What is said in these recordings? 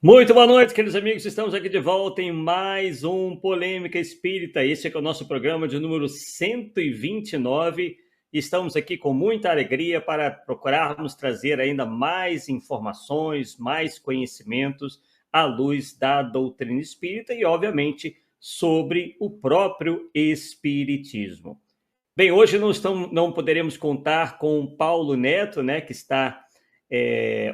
Muito boa noite, queridos amigos. Estamos aqui de volta em mais um Polêmica Espírita. Este é o nosso programa de número 129. Estamos aqui com muita alegria para procurarmos trazer ainda mais informações, mais conhecimentos à luz da doutrina espírita e, obviamente, sobre o próprio Espiritismo. Bem, hoje não poderemos contar com o Paulo Neto, né, que está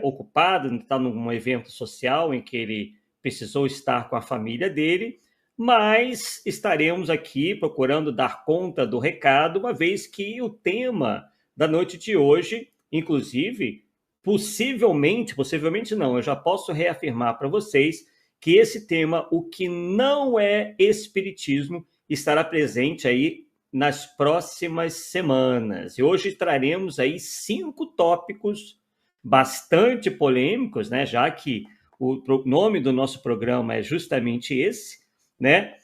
ocupado, está num evento social em que ele precisou estar com a família dele, mas estaremos aqui procurando dar conta do recado, uma vez que o tema da noite de hoje, inclusive, possivelmente não, eu já posso reafirmar para vocês que esse tema, o que não é espiritismo, estará presente aí nas próximas semanas. E hoje traremos aí 5 tópicos bastante polêmicos, né? Já que o nome do nosso programa é justamente esse, né?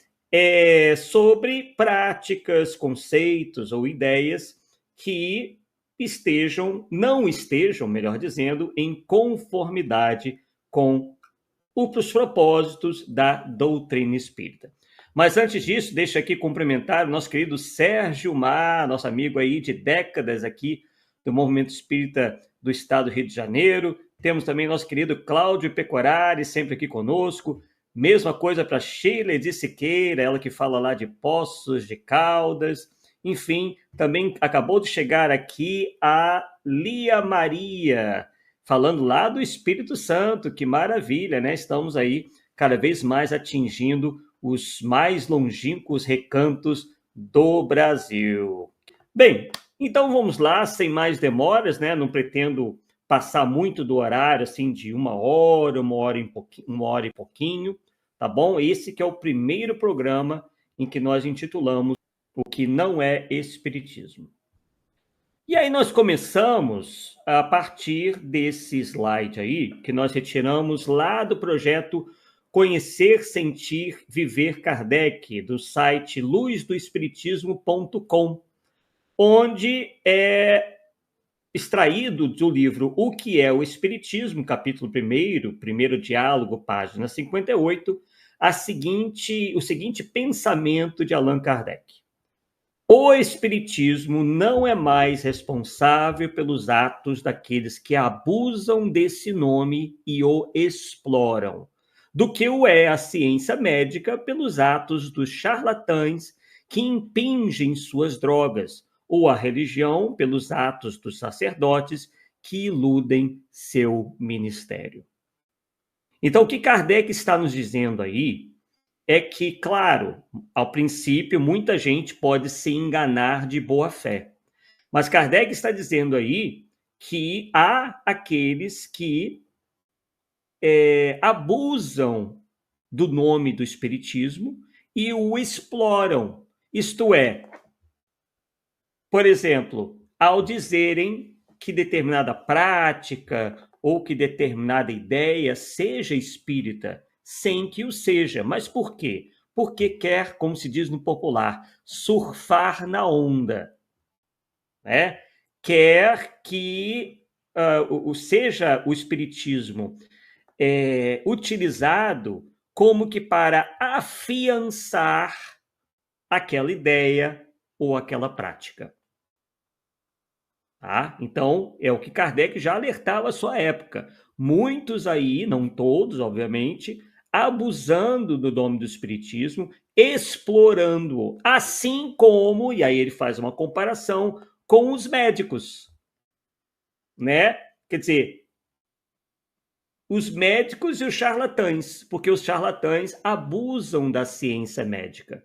Sobre práticas, conceitos ou ideias que não estejam, melhor dizendo, em conformidade com os propósitos da doutrina espírita. Mas antes disso, deixa aqui cumprimentar o nosso querido Sérgio Mar, nosso amigo aí de décadas aqui do Movimento Espírita do Estado do Rio de Janeiro. Temos também nosso querido Cláudio Pecorari, sempre aqui conosco. Mesma coisa para Sheila de Siqueira, ela que fala lá de Poços de Caldas. Enfim, também acabou de chegar aqui a Lia Maria, falando lá do Espírito Santo. Que maravilha, né? Estamos aí cada vez mais atingindo os mais longínquos recantos do Brasil. Bem, então vamos lá, sem mais demoras, né? Não pretendo passar muito do horário, assim, de uma hora e pouquinho, tá bom? Esse que é o primeiro programa em que nós intitulamos O que não é Espiritismo. E aí nós começamos a partir desse slide aí, que nós retiramos lá do projeto Conhecer, Sentir, Viver Kardec, do site luzdoespiritismo.com, onde é extraído do livro O que é o Espiritismo, capítulo 1º, primeiro diálogo, página 58, o seguinte pensamento de Allan Kardec. O Espiritismo não é mais responsável pelos atos daqueles que abusam desse nome e o exploram, do que o é a ciência médica pelos atos dos charlatães que impingem suas drogas, ou a religião pelos atos dos sacerdotes que iludem seu ministério. Então, o que Kardec está nos dizendo aí é que, claro, ao princípio, muita gente pode se enganar de boa fé. Mas Kardec está dizendo aí que há aqueles que abusam do nome do Espiritismo e o exploram. Isto é, por exemplo, ao dizerem que determinada prática ou que determinada ideia seja espírita, sem que o seja. Mas por quê? Porque quer, como se diz no popular, surfar na onda, né? Quer que seja o espiritismo utilizado como que para afiançar aquela ideia ou aquela prática. Tá? Então, é o que Kardec já alertava à sua época. Muitos aí, não todos, obviamente, abusando do nome do espiritismo, explorando-o, assim como, e aí ele faz uma comparação com os médicos, né? Quer dizer, os médicos e os charlatães, porque os charlatães abusam da ciência médica.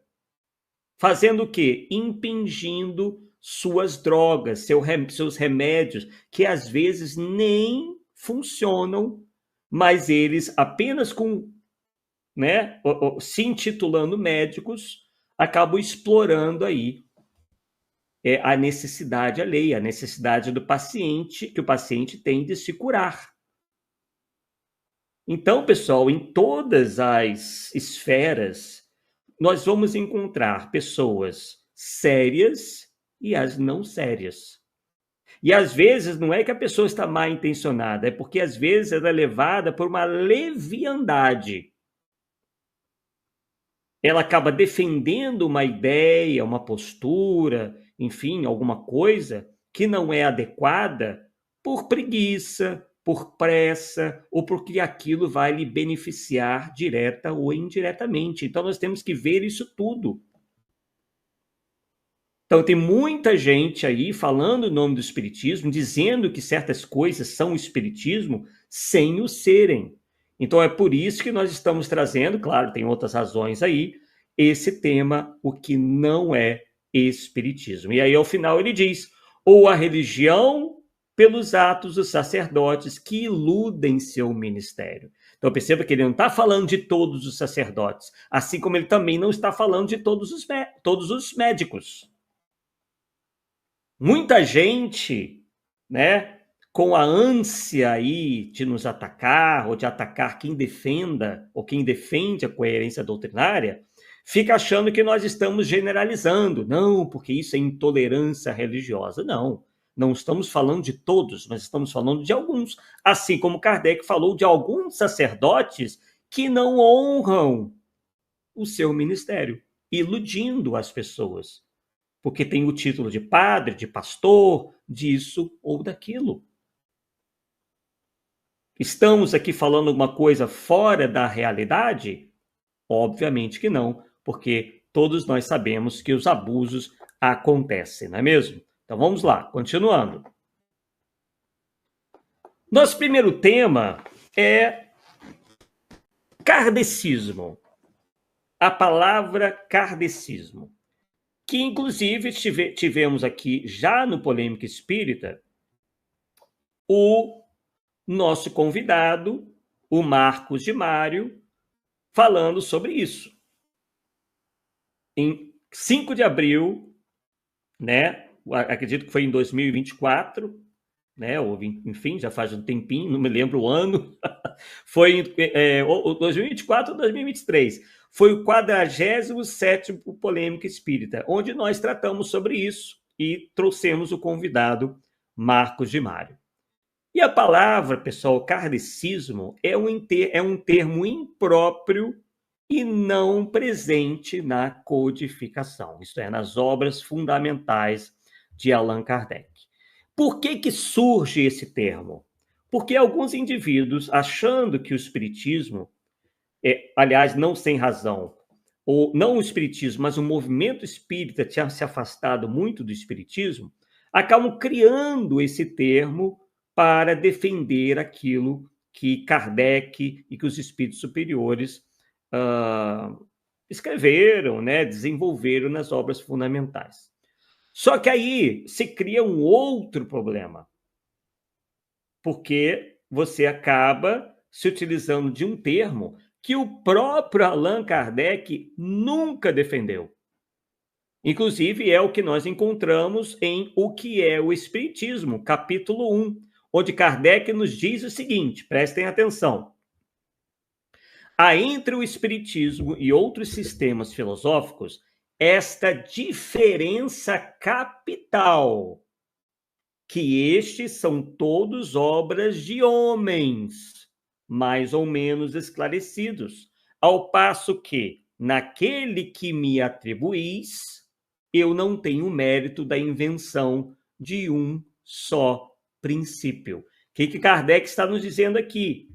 Fazendo o quê? Impingindo suas drogas, seus remédios, que às vezes nem funcionam, mas eles apenas se intitulando médicos, acabam explorando aí a necessidade alheia, a necessidade do paciente, que o paciente tem de se curar. Então, pessoal, em todas as esferas, nós vamos encontrar pessoas sérias e as não sérias. E às vezes não é que a pessoa está mal intencionada, é porque às vezes ela é levada por uma leviandade. Ela acaba defendendo uma ideia, uma postura, enfim, alguma coisa que não é adequada por preguiça, por pressa, ou porque aquilo vai lhe beneficiar direta ou indiretamente. Então nós temos que ver isso tudo. Então tem muita gente aí falando o nome do espiritismo, dizendo que certas coisas são o espiritismo sem o serem. Então é por isso que nós estamos trazendo, claro, tem outras razões aí, esse tema, o que não é espiritismo. E aí ao final ele diz: ou a religião pelos atos dos sacerdotes que iludem seu ministério. Então perceba que ele não está falando de todos os sacerdotes, assim como ele também não está falando de todos os médicos. Muita gente, né, com a ânsia aí de nos atacar ou de atacar quem defenda ou quem defende a coerência doutrinária, fica achando que nós estamos generalizando. Não, porque isso é intolerância religiosa. Não, não estamos falando de todos, nós estamos falando de alguns. Assim como Kardec falou de alguns sacerdotes que não honram o seu ministério, iludindo as pessoas porque tem o título de padre, de pastor, disso ou daquilo. Estamos aqui falando uma coisa fora da realidade? Obviamente que não, porque todos nós sabemos que os abusos acontecem, não é mesmo? Então vamos lá, continuando. Nosso primeiro tema é kardecismo. A palavra kardecismo, que inclusive tivemos aqui já no Polêmica Espírita o nosso convidado, o Marcos de Mário, falando sobre isso. Em 5 de abril, né, acredito que foi em 2024, né, ou enfim, já faz um tempinho, não me lembro o ano, foi 2024 ou 2023, foi o 47º Polêmica Espírita, onde nós tratamos sobre isso e trouxemos o convidado Marcos de Mário. E a palavra, pessoal, kardecismo é um termo impróprio e não presente na codificação, isto é, nas obras fundamentais de Allan Kardec. Por que surge esse termo? Porque alguns indivíduos, achando que o espiritismo, aliás, não sem razão, ou não o espiritismo, mas o movimento espírita tinha se afastado muito do espiritismo, acabam criando esse termo para defender aquilo que Kardec e que os espíritos superiores escreveram, né, desenvolveram nas obras fundamentais. Só que aí se cria um outro problema, porque você acaba se utilizando de um termo que o próprio Allan Kardec nunca defendeu. Inclusive, é o que nós encontramos em O que é o Espiritismo, capítulo 1, onde Kardec nos diz o seguinte, prestem atenção. Há entre o Espiritismo e outros sistemas filosóficos esta diferença capital, que estes são todos obras de homens, mais ou menos esclarecidos, ao passo que, naquele que me atribuís, eu não tenho mérito da invenção de um só princípio. O que Kardec está nos dizendo aqui?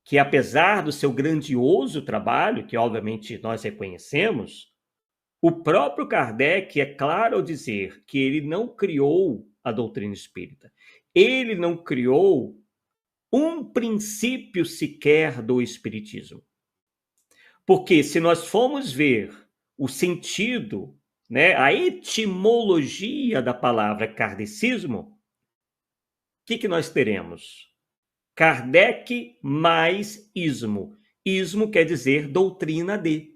Que apesar do seu grandioso trabalho, que obviamente nós reconhecemos, o próprio Kardec é claro ao dizer que ele não criou a doutrina espírita. Ele não criou um princípio sequer do espiritismo. Porque se nós formos ver o sentido, né, a etimologia da palavra kardecismo, o que nós teremos? Kardec mais ismo. Ismo quer dizer doutrina de.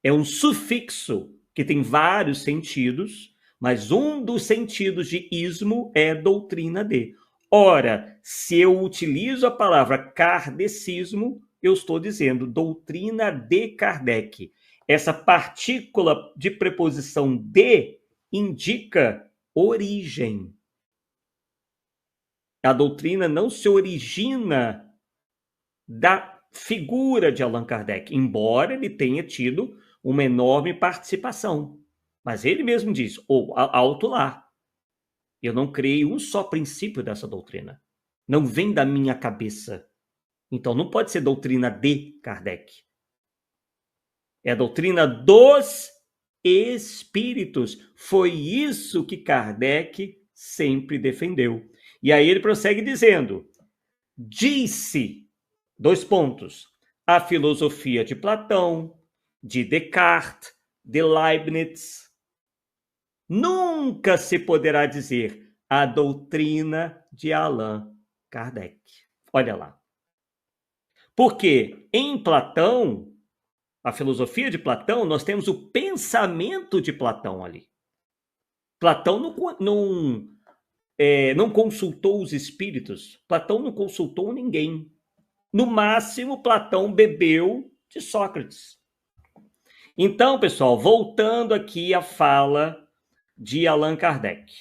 É um sufixo que tem vários sentidos, mas um dos sentidos de ismo é doutrina de. Ora, se eu utilizo a palavra kardecismo, eu estou dizendo doutrina de Kardec. Essa partícula de preposição de indica origem. A doutrina não se origina da figura de Allan Kardec, embora ele tenha tido uma enorme participação. Mas ele mesmo diz, alto lá, eu não criei um só princípio dessa doutrina. Não vem da minha cabeça. Então não pode ser doutrina de Kardec. É a doutrina dos espíritos. Foi isso que Kardec sempre defendeu. E aí ele prossegue dizendo, disse, a filosofia de Platão, de Descartes, de Leibniz, nunca se poderá dizer a doutrina de Allan Kardec. Olha lá. Porque em Platão, a filosofia de Platão, nós temos o pensamento de Platão ali. Platão não consultou os espíritos. Platão não consultou ninguém. No máximo, Platão bebeu de Sócrates. Então, pessoal, voltando aqui à fala de Allan Kardec.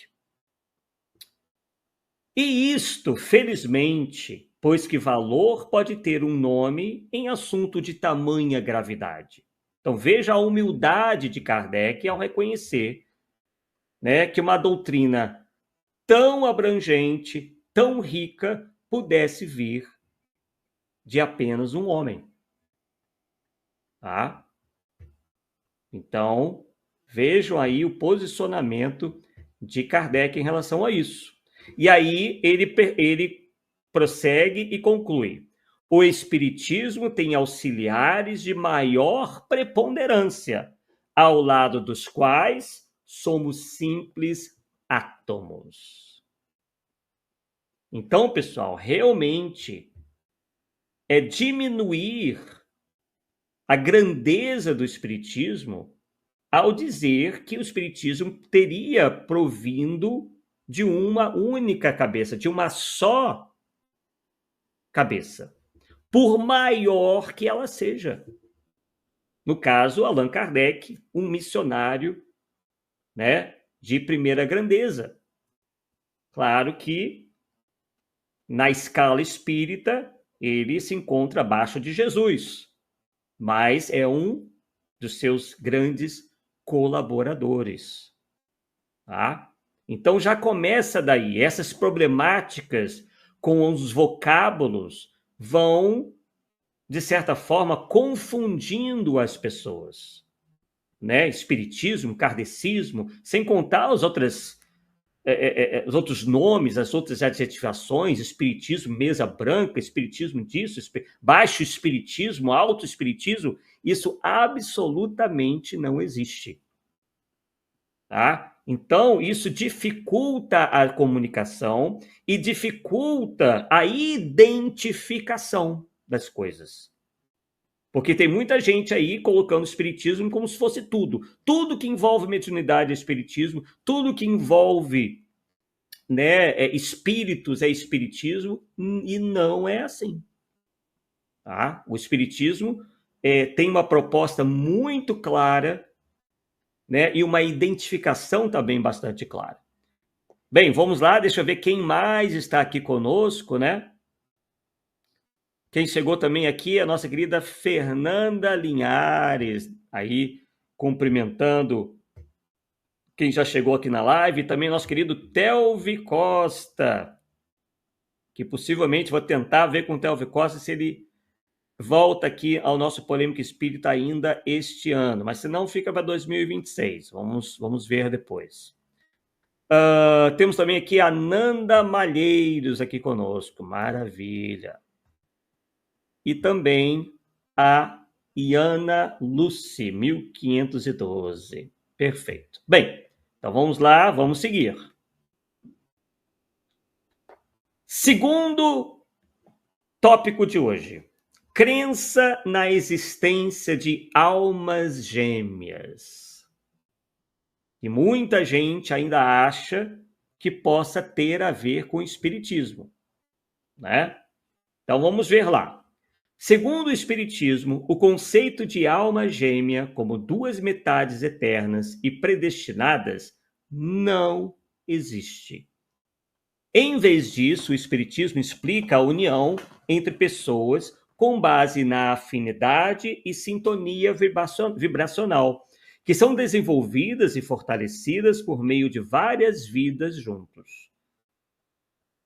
E isto, felizmente, pois que valor pode ter um nome em assunto de tamanha gravidade. Então, veja a humildade de Kardec ao reconhecer, né, que uma doutrina tão abrangente, tão rica, pudesse vir de apenas um homem. Tá? Então, vejam aí o posicionamento de Kardec em relação a isso. E aí ele prossegue e conclui. O Espiritismo tem auxiliares de maior preponderância, ao lado dos quais somos simples átomos. Então, pessoal, realmente é diminuir a grandeza do Espiritismo ao dizer que o Espiritismo teria provindo de uma única cabeça, de uma só cabeça, por maior que ela seja. No caso, Allan Kardec, um missionário, né, de primeira grandeza. Claro que, na escala espírita, ele se encontra abaixo de Jesus, mas é um dos seus grandes colaboradores. Tá? Então já começa daí. Essas problemáticas com os vocábulos vão, de certa forma, confundindo as pessoas. Né? Espiritismo, kardecismo, sem contar os outros nomes, as outras adjetivações, espiritismo, mesa branca, espiritismo disso, baixo espiritismo, alto espiritismo, isso absolutamente não existe. Tá? Então, isso dificulta a comunicação e dificulta a identificação das coisas. Porque tem muita gente aí colocando o espiritismo como se fosse tudo. Tudo que envolve mediunidade é espiritismo, tudo que envolve, né, espíritos é espiritismo, e não é assim. Tá? O espiritismo tem uma proposta muito clara, né, e uma identificação também bastante clara. Bem, vamos lá, deixa eu ver quem mais está aqui conosco, né? Quem chegou também aqui é a nossa querida Fernanda Linhares, aí cumprimentando quem já chegou aqui na live, e também nosso querido Telvi Costa, que possivelmente vou tentar ver com o Telvi Costa se ele volta aqui ao nosso Polêmica Espírita ainda este ano, mas se não, fica para 2026. Vamos ver depois. Temos também aqui a Nanda Malheiros aqui conosco, maravilha. E também a Iana Lucy, 1512. Perfeito. Bem, então vamos lá, vamos seguir. Segundo tópico de hoje. Crença na existência de almas gêmeas. E muita gente ainda acha que possa ter a ver com o espiritismo, né? Então vamos ver lá. Segundo o espiritismo, o conceito de alma gêmea como duas metades eternas e predestinadas não existe. Em vez disso, o Espiritismo explica a união entre pessoas com base na afinidade e sintonia vibracional, que são desenvolvidas e fortalecidas por meio de várias vidas juntos.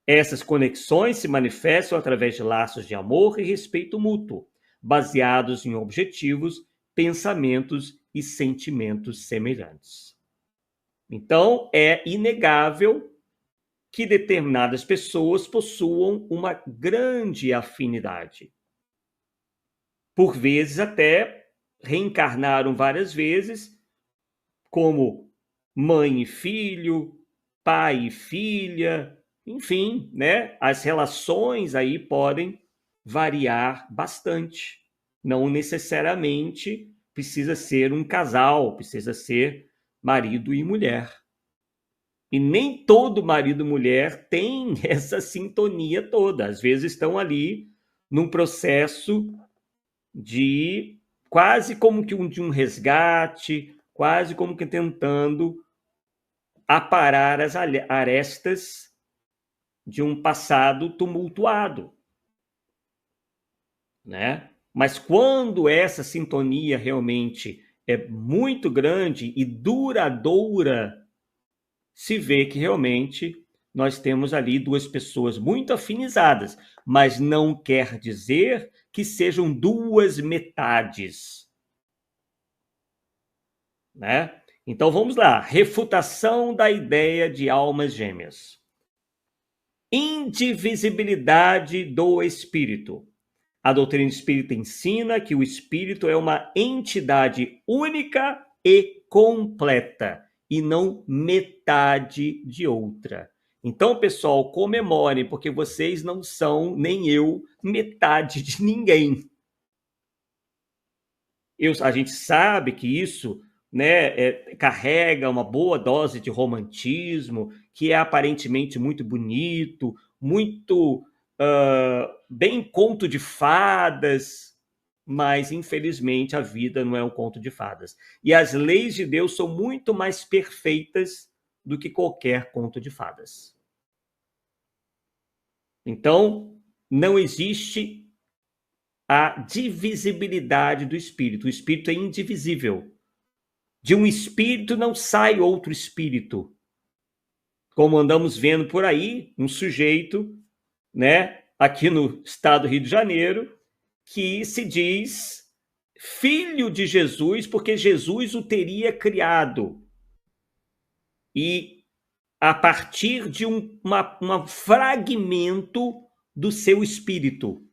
Essas conexões se manifestam através de laços de amor e respeito mútuo, baseados em objetivos, pensamentos e sentimentos semelhantes. Então, é inegável que determinadas pessoas possuam uma grande afinidade. Por vezes até reencarnaram várias vezes, como mãe e filho, pai e filha, enfim, né? As relações aí podem variar bastante. Não necessariamente precisa ser um casal, precisa ser marido e mulher. E nem todo marido e mulher tem essa sintonia toda. Às vezes estão ali num processo de quase como que de um resgate, quase como que tentando aparar as arestas de um passado tumultuado, né? Mas quando essa sintonia realmente é muito grande e duradoura, se vê que realmente nós temos ali duas pessoas muito afinizadas, mas não quer dizer que sejam duas metades, né? Então vamos lá, refutação da ideia de almas gêmeas. Indivisibilidade do espírito. A doutrina espírita ensina que o espírito é uma entidade única e completa, e não metade de outra. Então, pessoal, comemorem, porque vocês não são, nem eu, metade de ninguém. A gente sabe que isso, né, carrega uma boa dose de romantismo, que é aparentemente muito bonito, muito bem conto de fadas, mas infelizmente a vida não é um conto de fadas. E as leis de Deus são muito mais perfeitas do que qualquer conto de fadas. Então, não existe a divisibilidade do espírito. O espírito é indivisível. De um espírito não sai outro espírito. Como andamos vendo por aí, um sujeito, né, aqui no estado do Rio de Janeiro, que se diz filho de Jesus, porque Jesus o teria criado. E a partir de um fragmento do seu espírito.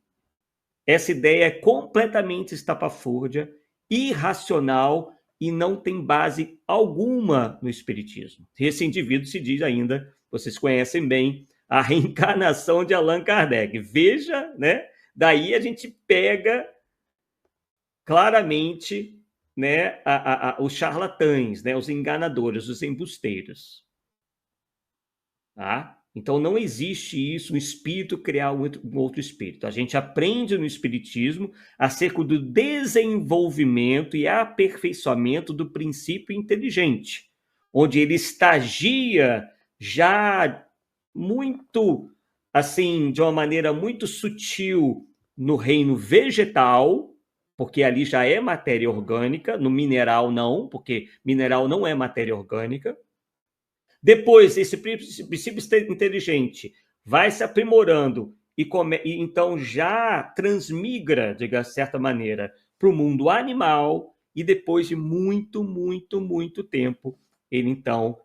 Essa ideia é completamente estapafúrdia, irracional e não tem base alguma no espiritismo. Esse indivíduo se diz ainda, vocês conhecem bem, a reencarnação de Allan Kardec. Veja, né? Daí a gente pega claramente, né, os charlatães, né, os enganadores, os embusteiros. Tá? Então não existe isso, um espírito criar um outro espírito. A gente aprende no espiritismo acerca do desenvolvimento e aperfeiçoamento do princípio inteligente, onde ele estagia já muito, assim, de uma maneira muito sutil no reino vegetal, porque ali já é matéria orgânica, no mineral não, porque mineral não é matéria orgânica. Depois, esse princípio inteligente vai se aprimorando e então já transmigra, de certa maneira, para o mundo animal e depois de muito, muito, muito tempo,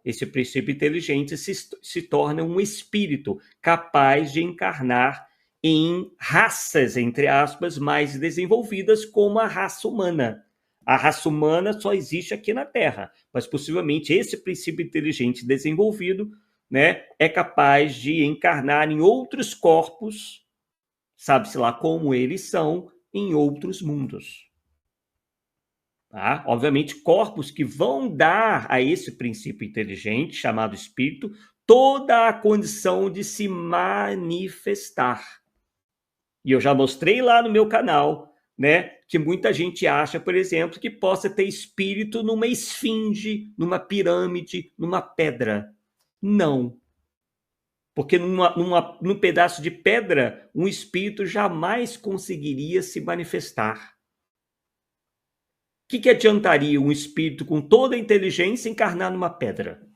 esse princípio inteligente se torna um espírito capaz de encarnar em raças, entre aspas, mais desenvolvidas, como a raça humana. A raça humana só existe aqui na Terra, mas possivelmente esse princípio inteligente desenvolvido, né, é capaz de encarnar em outros corpos, sabe-se lá como eles são, em outros mundos. Tá? Obviamente, corpos que vão dar a esse princípio inteligente, chamado espírito, toda a condição de se manifestar. E eu já mostrei lá no meu canal, né, que muita gente acha, por exemplo, que possa ter espírito numa esfinge, numa pirâmide, numa pedra. Não. Porque num pedaço de pedra, um espírito jamais conseguiria se manifestar. O que adiantaria um espírito com toda a inteligência encarnar numa pedra?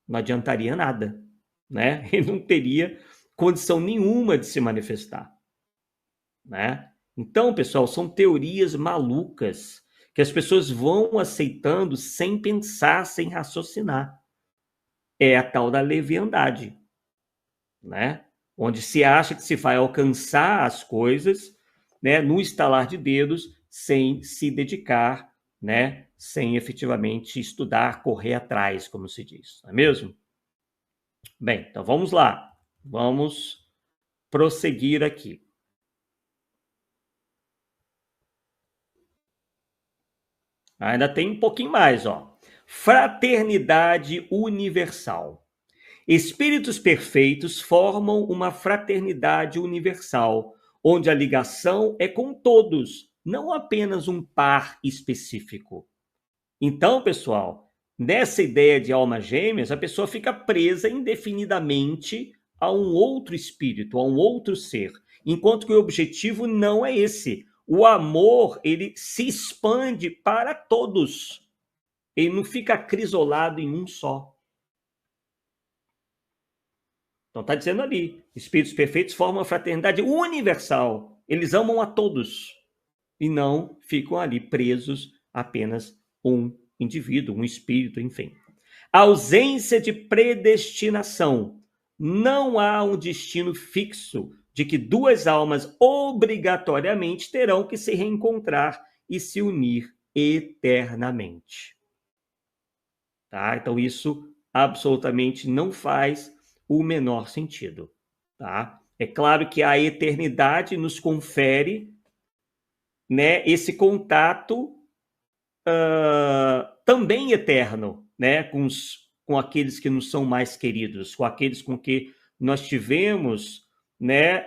Não adiantaria nada, né? Ele não teria condição nenhuma de se manifestar, né? Então, pessoal, são teorias malucas que as pessoas vão aceitando sem pensar, sem raciocinar. É a tal da leviandade, né? Onde se acha que se vai alcançar as coisas, né, no estalar de dedos, sem se dedicar, né, sem efetivamente estudar, correr atrás, como se diz, não é mesmo? Bem, então vamos lá. Vamos prosseguir aqui. Ainda tem um pouquinho mais, ó. Fraternidade universal. Espíritos perfeitos formam uma fraternidade universal, onde a ligação é com todos, não apenas um par específico. Então, pessoal, nessa ideia de almas gêmeas, a pessoa fica presa indefinidamente a um outro espírito, a um outro ser, enquanto que o objetivo não é esse. O amor, ele se expande para todos. Ele não fica acrisolado em um só. Então está dizendo ali, espíritos perfeitos formam uma fraternidade universal. Eles amam a todos e não ficam ali presos a apenas um indivíduo, um espírito, enfim. Ausência de predestinação. Não há um destino fixo de que duas almas obrigatoriamente terão que se reencontrar e se unir eternamente. Tá? Então isso absolutamente não faz o menor sentido, tá? É claro que a eternidade nos confere, né, esse contato também eterno, né, com aqueles que nos são mais queridos, com aqueles com que nós tivemos, né,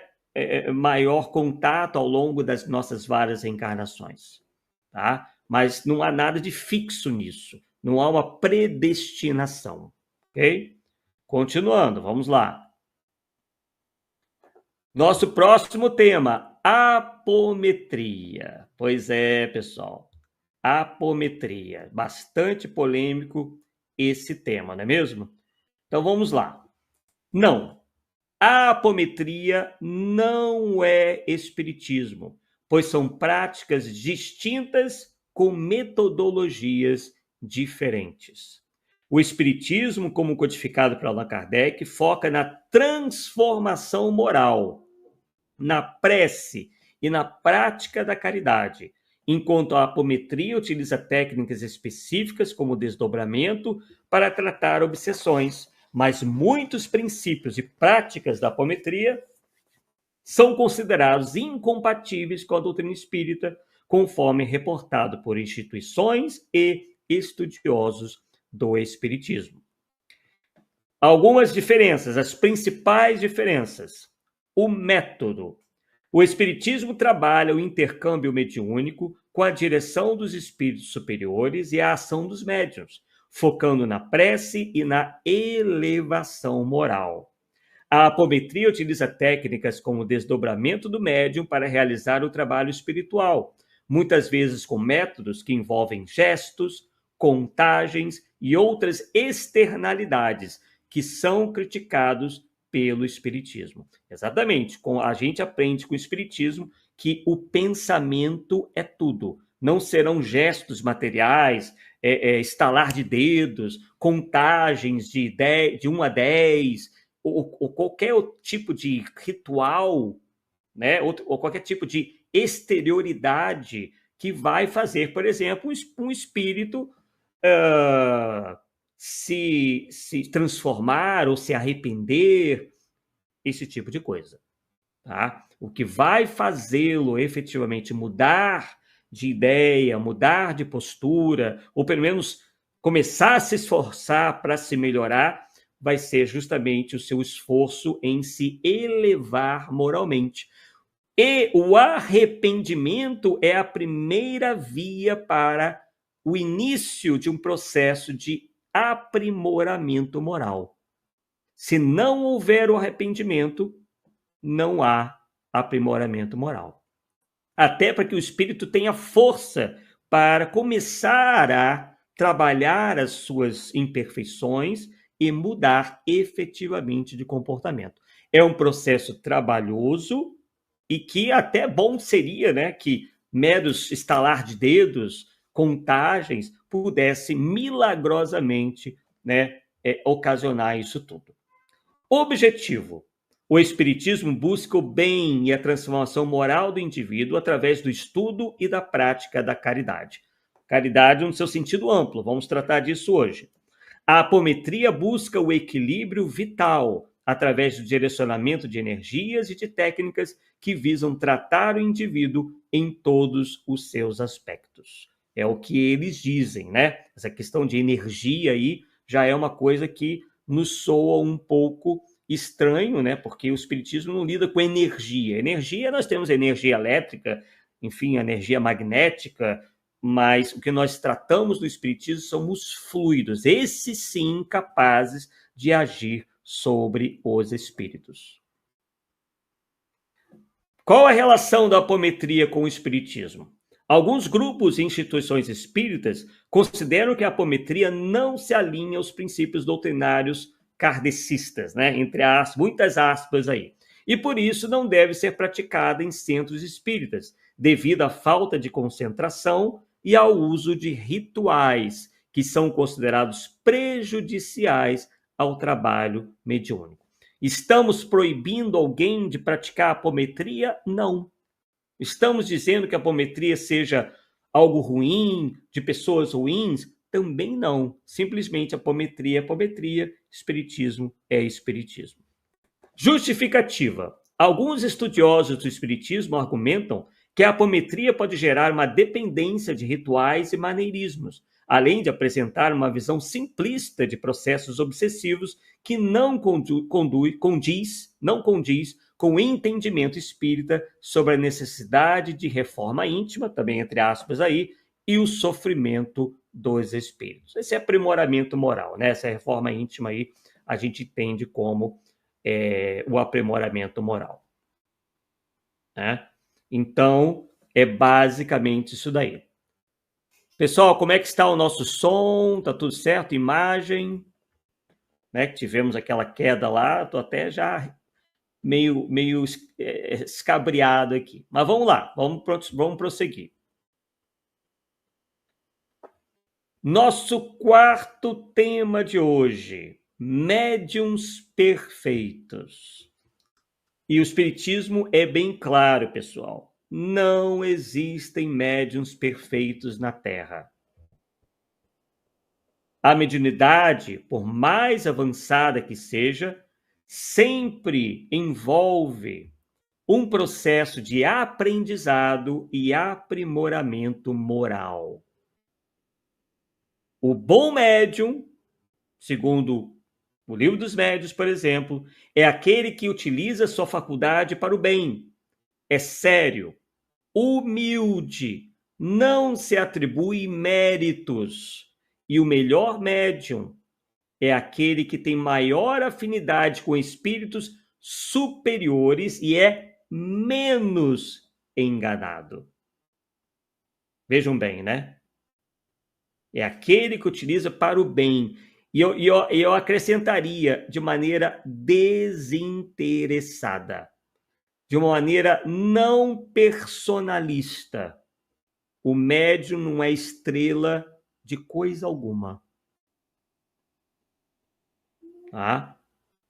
maior contato ao longo das nossas várias encarnações, tá? Mas não há nada de fixo nisso, não há uma predestinação, ok? Continuando, vamos lá. Nosso próximo tema, apometria. Pois é, pessoal, apometria. Bastante polêmico esse tema, não é mesmo? Então vamos lá. Não, a apometria não é espiritismo, pois são práticas distintas com metodologias diferentes. O espiritismo, como codificado por Allan Kardec, foca na transformação moral, na prece e na prática da caridade, enquanto a apometria utiliza técnicas específicas como o desdobramento para tratar obsessões, mas muitos princípios e práticas da apometria são considerados incompatíveis com a doutrina espírita, conforme reportado por instituições e estudiosos do espiritismo. Algumas diferenças, as principais diferenças. O método. O espiritismo trabalha o intercâmbio mediúnico com a direção dos espíritos superiores e a ação dos médiuns, focando na prece e na elevação moral. A apometria utiliza técnicas como o desdobramento do médium para realizar o trabalho espiritual, muitas vezes com métodos que envolvem gestos, contagens e outras externalidades que são criticados pelo espiritismo. Exatamente, a gente aprende com o espiritismo que o pensamento é tudo. Não serão gestos materiais, estalar de dedos, contagens de 1 a 10, ou qualquer tipo de ritual, né? ou qualquer tipo de exterioridade que vai fazer, por exemplo, um espírito se transformar ou se arrepender, esse tipo de coisa. Tá? O que vai fazê-lo efetivamente mudar de ideia, mudar de postura, ou pelo menos começar a se esforçar para se melhorar, vai ser justamente o seu esforço em se elevar moralmente. E o arrependimento é a primeira via para o início de um processo de aprimoramento moral. Se não houver o arrependimento, não há aprimoramento moral. Até para que o espírito tenha força para começar a trabalhar as suas imperfeições e mudar efetivamente de comportamento. É um processo trabalhoso e que até bom seria, né, que meros estalar de dedos, contagens, pudessem milagrosamente, né, ocasionar isso tudo. Objetivo: o Espiritismo busca o bem e a transformação moral do indivíduo através do estudo e da prática da caridade. Caridade no seu sentido amplo, vamos tratar disso hoje. A apometria busca o equilíbrio vital através do direcionamento de energias e de técnicas que visam tratar o indivíduo em todos os seus aspectos. É o que eles dizem, né? Essa questão de energia aí já é uma coisa que nos soa um pouco estranho, né? Porque o espiritismo não lida com energia. Energia, nós temos energia elétrica, enfim, energia magnética, mas o que nós tratamos no espiritismo são os fluidos, esses sim capazes de agir sobre os espíritos. Qual a relação da apometria com o espiritismo? Alguns grupos e instituições espíritas consideram que a apometria não se alinha aos princípios doutrinários kardecistas, né? Entre muitas aspas aí. E por isso não deve ser praticada em centros espíritas, devido à falta de concentração e ao uso de rituais que são considerados prejudiciais ao trabalho mediúnico. Estamos proibindo alguém de praticar apometria? Não. Estamos dizendo que a apometria seja algo ruim, de pessoas ruins? Também não. Simplesmente apometria é apometria, espiritismo é espiritismo. Justificativa. Alguns estudiosos do espiritismo argumentam que a apometria pode gerar uma dependência de rituais e maneirismos, além de apresentar uma visão simplista de processos obsessivos que não condiz com o entendimento espírita sobre a necessidade de reforma íntima, também entre aspas aí, e o sofrimento dos espíritos. Esse é aprimoramento moral, né? Essa reforma íntima aí a gente entende como o aprimoramento moral, né? Então, é basicamente isso daí. Pessoal, como é que está o nosso som? Tá tudo certo? Imagem? Né? Tivemos aquela queda lá, tô até já meio escabriado aqui. Mas vamos lá, vamos prosseguir. Nosso quarto tema de hoje: médiuns perfeitos. E o espiritismo é bem claro, pessoal. Não existem médiuns perfeitos na Terra. A mediunidade, por mais avançada que seja, sempre envolve um processo de aprendizado e aprimoramento moral. O bom médium, segundo o Livro dos Médiuns, por exemplo, é aquele que utiliza sua faculdade para o bem. É sério, humilde, não se atribui méritos. E o melhor médium é aquele que tem maior afinidade com espíritos superiores e é menos enganado. Vejam bem, né? É aquele que utiliza para o bem. E eu acrescentaria de maneira desinteressada, de uma maneira não personalista. O médium não é estrela de coisa alguma. Tá?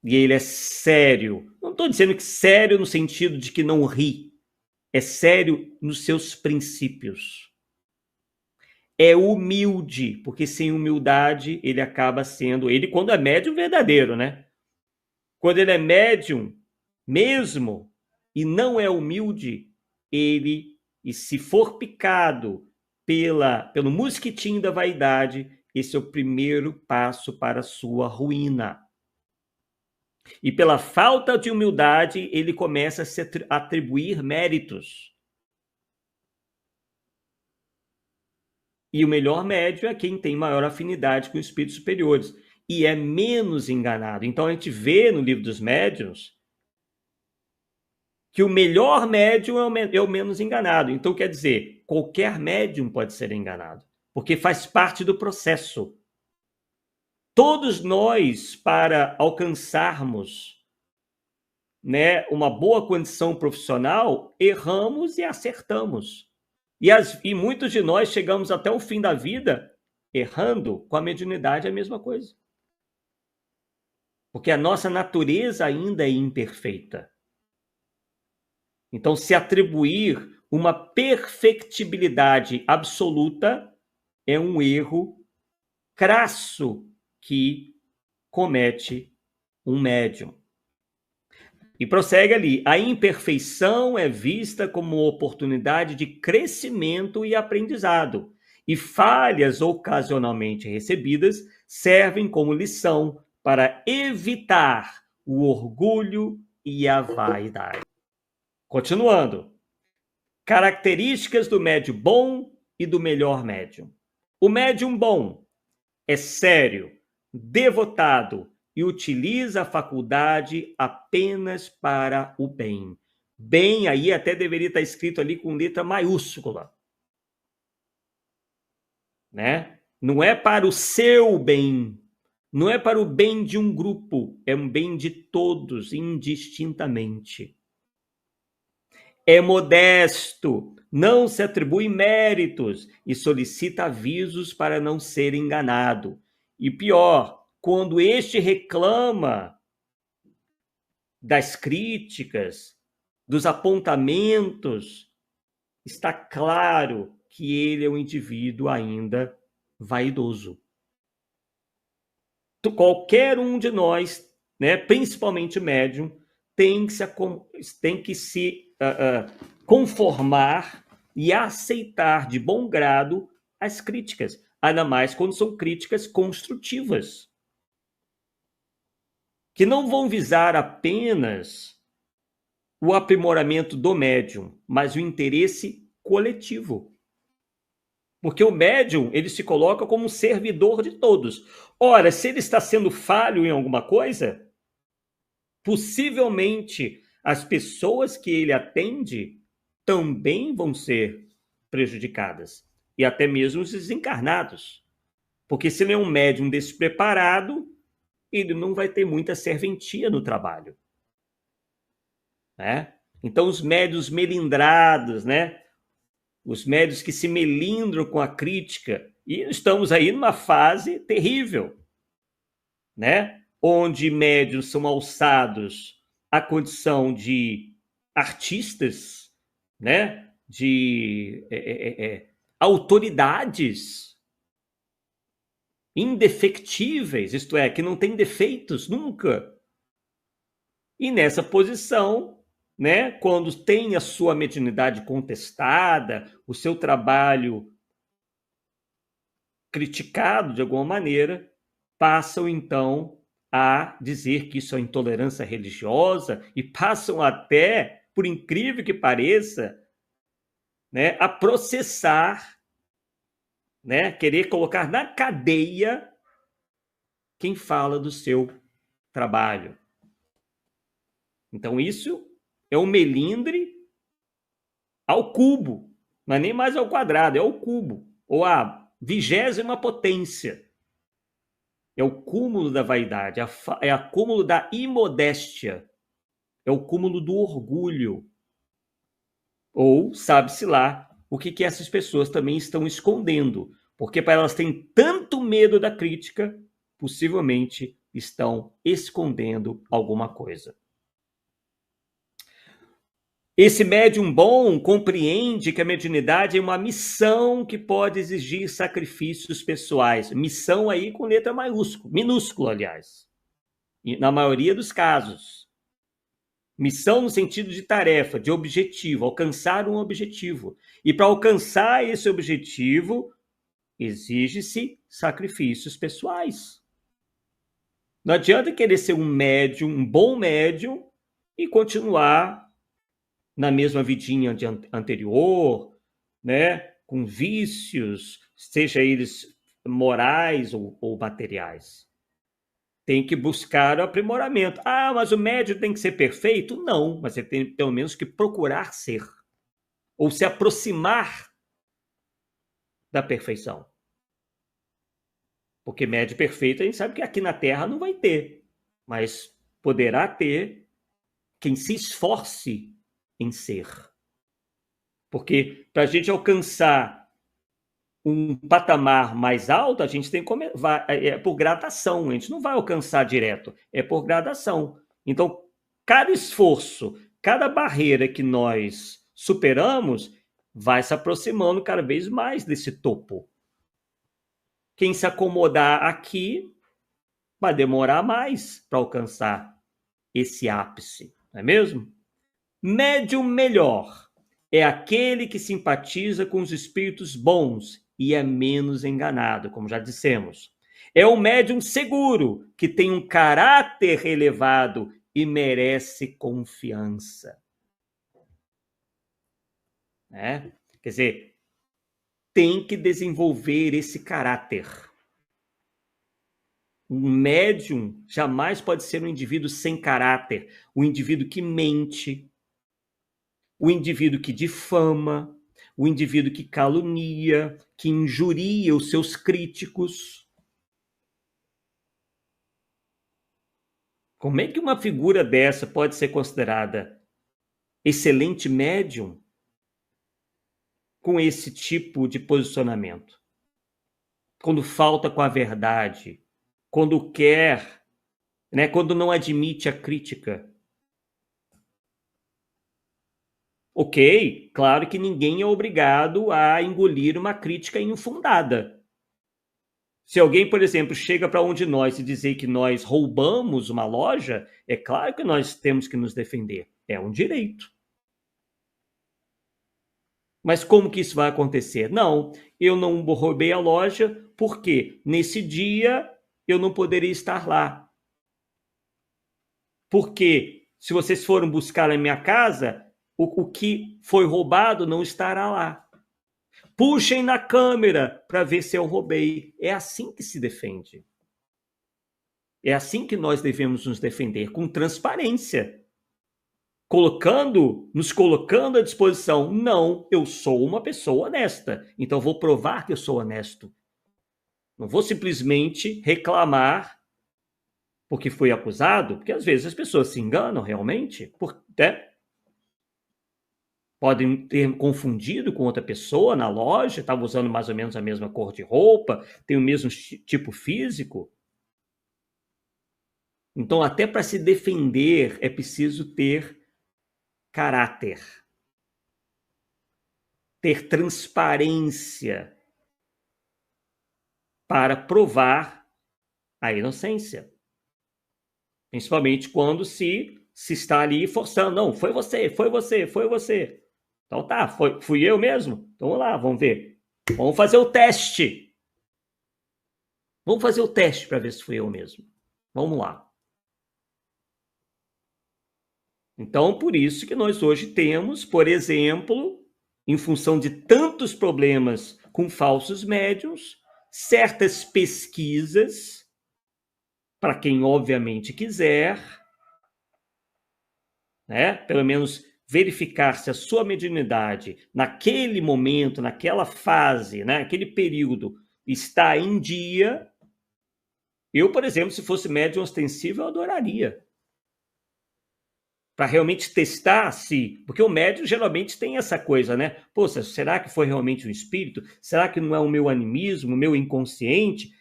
E ele é sério. Não estou dizendo que sério no sentido de que não ri. É sério nos seus princípios. É humilde, porque sem humildade ele acaba sendo... Ele quando é médium verdadeiro, né? Quando ele é médium mesmo e não é humilde, ele, e se for picado pelo mosquitinho da vaidade, esse é o primeiro passo para a sua ruína. E pela falta de humildade, ele começa a se atribuir méritos. E o melhor médium é quem tem maior afinidade com espíritos superiores e é menos enganado. Então a gente vê no livro dos médiuns que o melhor médium é o menos enganado. Então quer dizer, qualquer médium pode ser enganado, porque faz parte do processo. Todos nós, para alcançarmos, né, uma boa condição profissional, erramos e acertamos. E muitos de nós chegamos até o fim da vida errando. Com a mediunidade é a mesma coisa. Porque a nossa natureza ainda é imperfeita. Então, se atribuir uma perfectibilidade absoluta é um erro crasso que comete um médium. E prossegue ali: a imperfeição é vista como oportunidade de crescimento e aprendizado, e falhas ocasionalmente recebidas servem como lição para evitar o orgulho e a vaidade. Continuando. Características do médium bom e do melhor médium. O médium bom é sério, devotado e utiliza a faculdade apenas para o bem. Bem aí até deveria estar escrito ali com letra maiúscula. Né? Não é para o seu bem, não é para o bem de um grupo, é um bem de todos, indistintamente. É modesto, não se atribui méritos e solicita avisos para não ser enganado. E pior, quando este reclama das críticas, dos apontamentos, está claro que ele é um indivíduo ainda vaidoso. Qualquer um de nós, né, principalmente médium, tem que se conformar e aceitar de bom grado as críticas, ainda mais quando são críticas construtivas, que não vão visar apenas o aprimoramento do médium, mas o interesse coletivo. Porque o médium, ele se coloca como um servidor de todos. Ora, se ele está sendo falho em alguma coisa, possivelmente as pessoas que ele atende também vão ser prejudicadas. E até mesmo os desencarnados. Porque se ele é um médium despreparado, ele não vai ter muita serventia no trabalho. Né? Então, os médiuns melindrados, né? Os médiuns que se melindram com a crítica, e estamos aí numa fase terrível, né? Onde médiuns são alçados à condição de artistas, né? De autoridades indefectíveis, isto é, que não tem defeitos nunca. E nessa posição, né, quando tem a sua mediunidade contestada, o seu trabalho criticado de alguma maneira, passam então a dizer que isso é intolerância religiosa e passam até, por incrível que pareça, né, a processar, né, querer colocar na cadeia quem fala do seu trabalho. Então isso é um melindre ao cubo, não é nem mais ao quadrado, é ao cubo, ou a 20ª potência. É o cúmulo da vaidade, é o cúmulo da imodéstia, é o cúmulo do orgulho. Ou sabe-se lá o que essas pessoas também estão escondendo, porque para elas têm tanto medo da crítica, possivelmente estão escondendo alguma coisa. Esse médium bom compreende que a mediunidade é uma missão que pode exigir sacrifícios pessoais. Missão aí com letra maiúscula, minúscula, aliás. E na maioria dos casos. Missão no sentido de tarefa, de objetivo, alcançar um objetivo. E para alcançar esse objetivo, exige-se sacrifícios pessoais. Não adianta querer ser um médium, um bom médium, e continuar na mesma vidinha anterior, né? com vícios, seja eles morais ou materiais. Tem que buscar o aprimoramento. Ah, mas o médium tem que ser perfeito? Não, mas ele tem pelo menos que procurar ser, ou se aproximar da perfeição. Porque médium perfeito a gente sabe que aqui na Terra não vai ter, mas poderá ter quem se esforce em ser. Porque para a gente alcançar um patamar mais alto, a gente tem que é por gradação, a gente não vai alcançar direto, é por gradação. Então, cada esforço, cada barreira que nós superamos, vai se aproximando cada vez mais desse topo. Quem se acomodar aqui vai demorar mais para alcançar esse ápice, não é mesmo? Médium melhor é aquele que simpatiza com os espíritos bons e é menos enganado, como já dissemos. É o médium seguro, que tem um caráter elevado e merece confiança. Quer dizer, tem que desenvolver esse caráter. Um médium jamais pode ser um indivíduo sem caráter, um indivíduo que mente, o indivíduo que difama, o indivíduo que calunia, que injuria os seus críticos. Como é que uma figura dessa pode ser considerada excelente médium com esse tipo de posicionamento? Quando falta com a verdade, quando quer, quando não admite a crítica. Ok, claro que ninguém é obrigado a engolir uma crítica infundada. Se alguém, por exemplo, chega para um de nós e dizer que nós roubamos uma loja, é claro que nós temos que nos defender. É um direito. Mas como que isso vai acontecer? Não, eu não roubei a loja porque nesse dia eu não poderia estar lá. Porque se vocês foram buscar na minha casa, o que foi roubado não estará lá. Puxem na câmera para ver se eu roubei. É assim que se defende. É assim que nós devemos nos defender, com transparência. Nos colocando à disposição. Não, eu sou uma pessoa honesta, então vou provar que eu sou honesto. Não vou simplesmente reclamar porque fui acusado, porque às vezes as pessoas se enganam realmente, podem ter confundido com outra pessoa na loja, estava usando mais ou menos a mesma cor de roupa, tem o mesmo tipo físico. Então, até para se defender, é preciso ter caráter, ter transparência para provar a inocência. Principalmente quando se está ali forçando. Não, foi você, foi você, foi você. Então tá, fui eu mesmo? Então vamos lá, vamos ver. Vamos fazer o teste. Vamos fazer o teste para ver se fui eu mesmo. Vamos lá. Então, por isso que nós hoje temos, por exemplo, em função de tantos problemas com falsos médiuns, certas pesquisas, para quem obviamente quiser, pelo menos verificar se a sua mediunidade, naquele momento, naquela fase, naquele período, está em dia. Eu, por exemplo, se fosse médium ostensivo, eu adoraria. Para realmente testar se... Porque o médium geralmente tem essa coisa, Poxa, será que foi realmente um espírito? Será que não é o meu animismo, o meu inconsciente?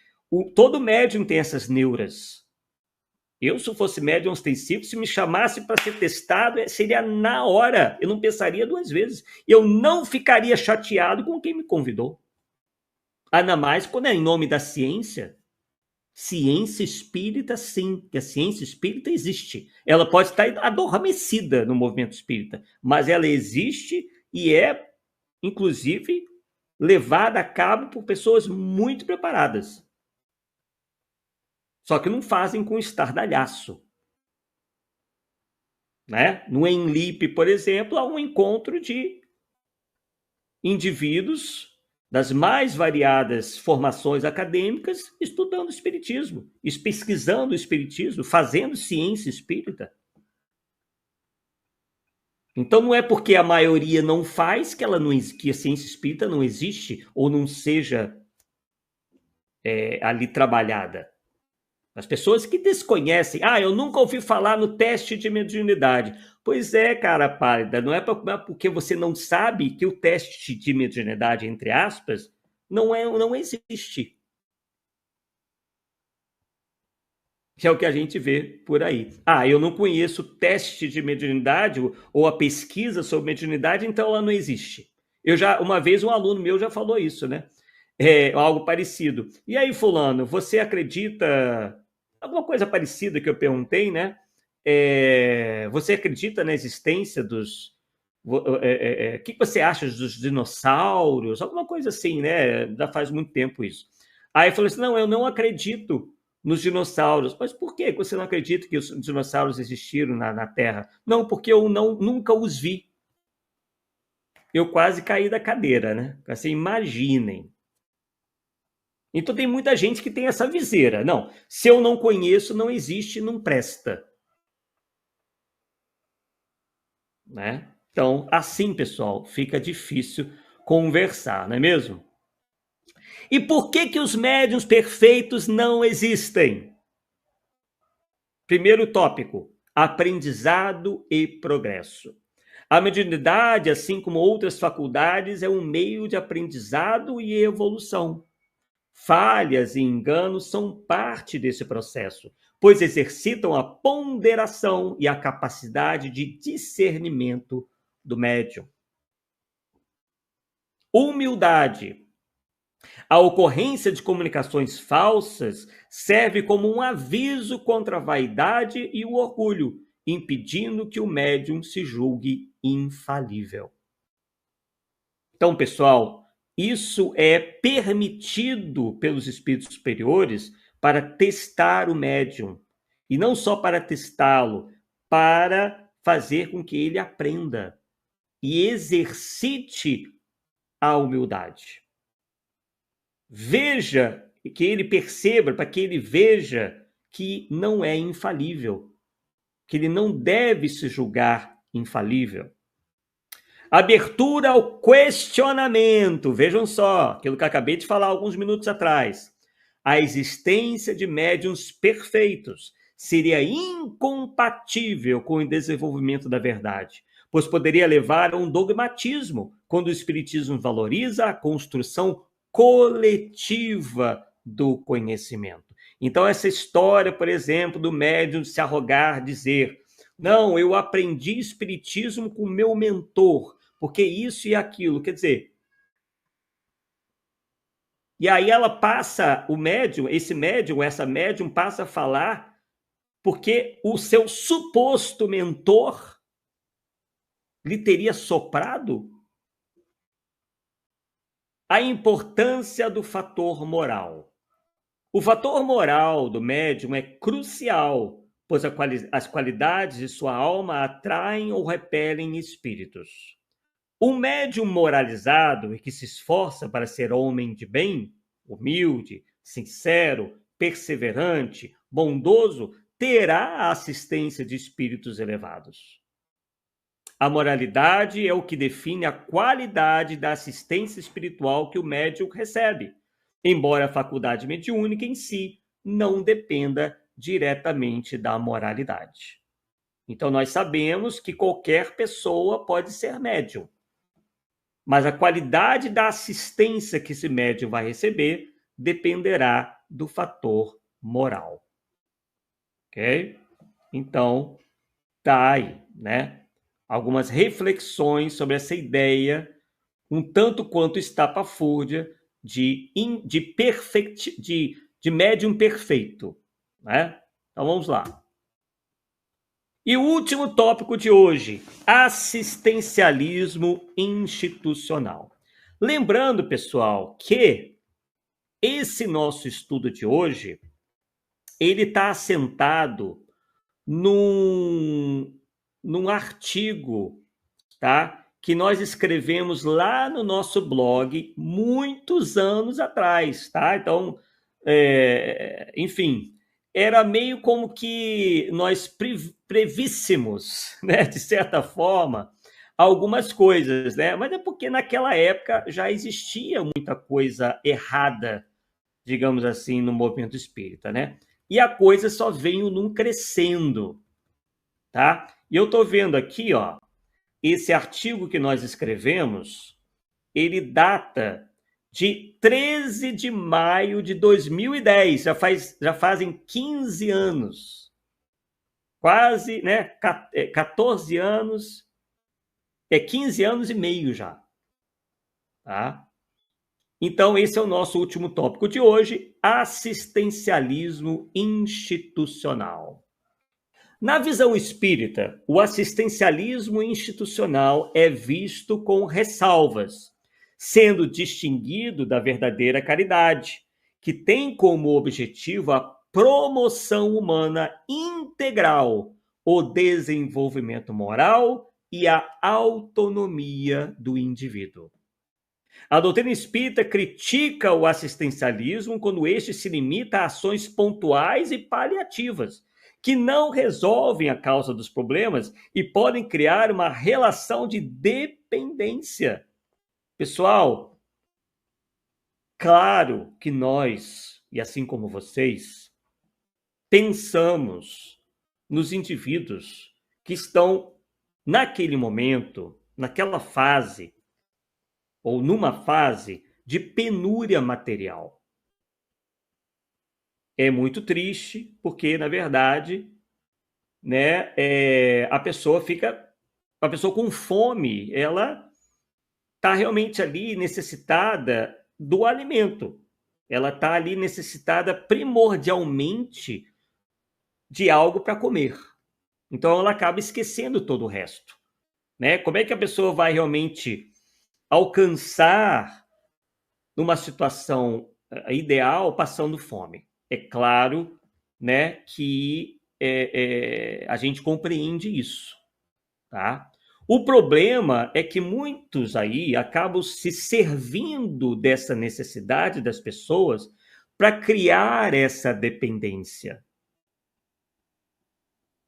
Todo médium tem essas neuras. Eu, se eu fosse médium ostensivo, se me chamasse para ser testado, seria na hora. Eu não pensaria duas vezes. Eu não ficaria chateado com quem me convidou. Ainda mais quando é em nome da ciência. Ciência espírita, sim, que a ciência espírita existe. Ela pode estar adormecida no movimento espírita, mas ela existe e é, inclusive, levada a cabo por pessoas muito preparadas. Só que não fazem com estardalhaço. No Enlip, por exemplo, há um encontro de indivíduos das mais variadas formações acadêmicas, estudando o espiritismo, pesquisando o espiritismo, fazendo ciência espírita. Então não é porque a maioria não faz que que a ciência espírita não existe ou não seja ali trabalhada. As pessoas que desconhecem, eu nunca ouvi falar no teste de mediunidade. Pois é, cara pálida, não é porque você não sabe que o teste de mediunidade, entre aspas, não existe. Que é o que a gente vê por aí. Eu não conheço o teste de mediunidade ou a pesquisa sobre mediunidade, então ela não existe. Uma vez um aluno meu já falou isso, né? Algo parecido. E aí, fulano, você acredita... Alguma coisa parecida que eu perguntei, né? Você acredita na existência dos... O que você acha dos dinossauros? Alguma coisa assim, né? Já faz muito tempo isso. Aí falou assim, não, eu não acredito nos dinossauros. Mas por que você não acredita que os dinossauros existiram na Terra? Não, porque eu nunca os vi. Eu quase caí da cadeira, né? Assim, imaginem. Então tem muita gente que tem essa viseira. Não, se eu não conheço, não existe, não presta. Né? Então, assim, pessoal, fica difícil conversar, não é mesmo? E por que os médiuns perfeitos não existem? Primeiro tópico, aprendizado e progresso. A mediunidade, assim como outras faculdades, é um meio de aprendizado e evolução. Falhas e enganos são parte desse processo, pois exercitam a ponderação e a capacidade de discernimento do médium. Humildade. A ocorrência de comunicações falsas serve como um aviso contra a vaidade e o orgulho, impedindo que o médium se julgue infalível. Então, pessoal, isso é permitido pelos espíritos superiores para testar o médium. E não só para testá-lo, para fazer com que ele aprenda e exercite a humildade. Veja, que ele perceba, para que ele veja que não é infalível, que ele não deve se julgar infalível. Abertura ao questionamento. Vejam só, aquilo que eu acabei de falar alguns minutos atrás. A existência de médiuns perfeitos seria incompatível com o desenvolvimento da verdade, pois poderia levar a um dogmatismo, quando o espiritismo valoriza a construção coletiva do conhecimento. Então, essa história, por exemplo, do médium se arrogar, dizer: não, eu aprendi espiritismo com meu mentor, porque isso e aquilo, quer dizer... E aí ela passa, essa médium passa a falar porque o seu suposto mentor lhe teria soprado a importância do fator moral. O fator moral do médium é crucial, pois as qualidades de sua alma atraem ou repelem espíritos. Um médium moralizado e que se esforça para ser homem de bem, humilde, sincero, perseverante, bondoso, terá a assistência de espíritos elevados. A moralidade é o que define a qualidade da assistência espiritual que o médium recebe, embora a faculdade mediúnica em si não dependa diretamente da moralidade. Então, nós sabemos que qualquer pessoa pode ser médium, mas a qualidade da assistência que esse médium vai receber dependerá do fator moral. Ok? Então, tá aí, né? Algumas reflexões sobre essa ideia, um tanto quanto estapafúrdia, de médium perfeito, né? Então, vamos lá. E o último tópico de hoje, assistencialismo institucional. Lembrando, pessoal, que esse nosso estudo de hoje, ele está assentado num artigo, tá? que nós escrevemos lá no nosso blog muitos anos atrás, tá? Então, enfim, era meio como que nós prevíssemos, né, de certa forma, algumas coisas, né? Mas é porque naquela época já existia muita coisa errada, digamos assim, no movimento espírita, né? E a coisa só veio num crescendo, tá? E eu tô vendo aqui, ó, esse artigo que nós escrevemos, ele data de 13 de maio de 2010, já fazem 15 anos, quase, né, 14 anos, 15 anos e meio já, tá? Então, esse é o nosso último tópico de hoje, assistencialismo institucional. Na visão espírita, o assistencialismo institucional é visto com ressalvas, sendo distinguido da verdadeira caridade, que tem como objetivo a promoção humana integral, o desenvolvimento moral e a autonomia do indivíduo. A doutrina espírita critica o assistencialismo quando este se limita a ações pontuais e paliativas, que não resolvem a causa dos problemas e podem criar uma relação de dependência. Pessoal, claro que nós, e assim como vocês, pensamos nos indivíduos que estão naquele momento, naquela fase, ou numa fase de penúria material. É muito triste, porque, na verdade, né, a pessoa com fome, ela está realmente ali necessitada do alimento. Ela está ali necessitada primordialmente de algo para comer. Então, ela acaba esquecendo todo o resto, né? Como é que a pessoa vai realmente alcançar numa situação ideal passando fome? É claro, né, que a gente compreende isso, tá? O problema é que muitos aí acabam se servindo dessa necessidade das pessoas para criar essa dependência.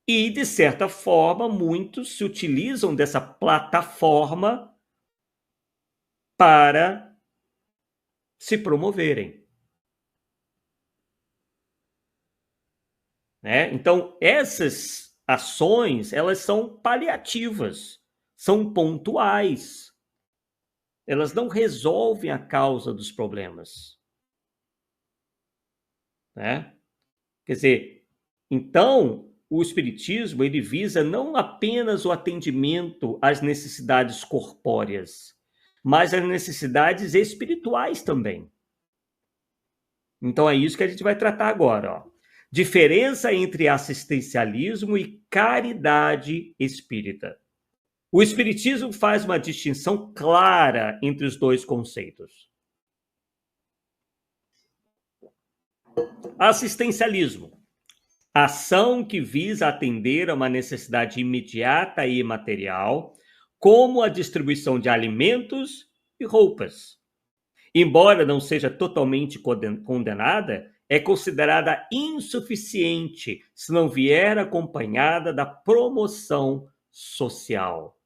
E, de certa forma, muitos se utilizam dessa plataforma para se promoverem. Né? Então, essas ações, elas são paliativas, são pontuais. Elas não resolvem a causa dos problemas. Né? Quer dizer, então, o Espiritismo, ele visa não apenas o atendimento às necessidades corpóreas, mas às necessidades espirituais também. Então, é isso que a gente vai tratar agora, ó. Diferença entre assistencialismo e caridade espírita. O Espiritismo faz uma distinção clara entre os dois conceitos. Assistencialismo. Ação que visa atender a uma necessidade imediata e material, como a distribuição de alimentos e roupas. Embora não seja totalmente condenada, é considerada insuficiente se não vier acompanhada da promoção social.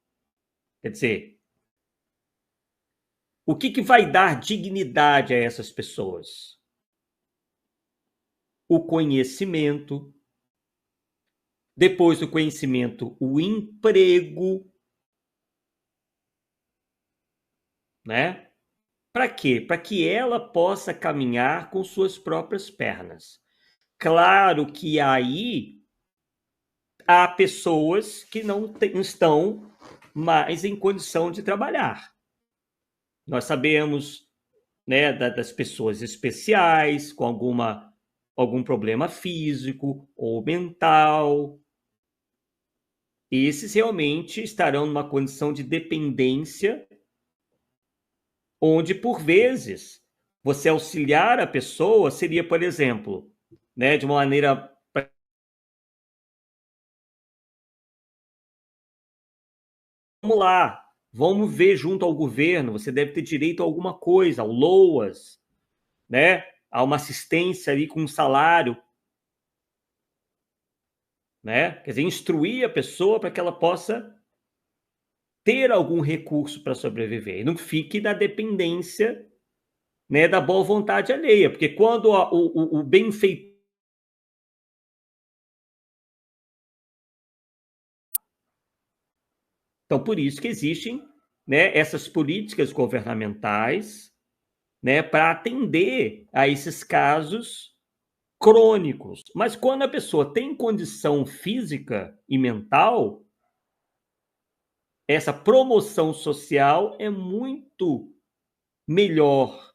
Quer dizer, o que vai dar dignidade a essas pessoas? O conhecimento, depois do conhecimento, o emprego, né? Para quê? Para que ela possa caminhar com suas próprias pernas. Claro que aí há pessoas que não estão mais em condição de trabalhar. Nós sabemos, né, das pessoas especiais com algum problema físico ou mental. Esses realmente estarão numa condição de dependência, onde, por vezes, você auxiliar a pessoa seria, por exemplo, né, de uma maneira... Vamos lá, Vamos ver junto ao governo, você deve ter direito a alguma coisa, ao LOAS, né? A uma assistência ali com um salário, né? Quer dizer, instruir a pessoa para que ela possa ter algum recurso para sobreviver e não fique na dependência, né, da boa vontade alheia, porque quando o benfeitor. Então, por isso que existem, né, essas políticas governamentais, né, para atender a esses casos crônicos. Mas quando a pessoa tem condição física e mental, essa promoção social é muito melhor,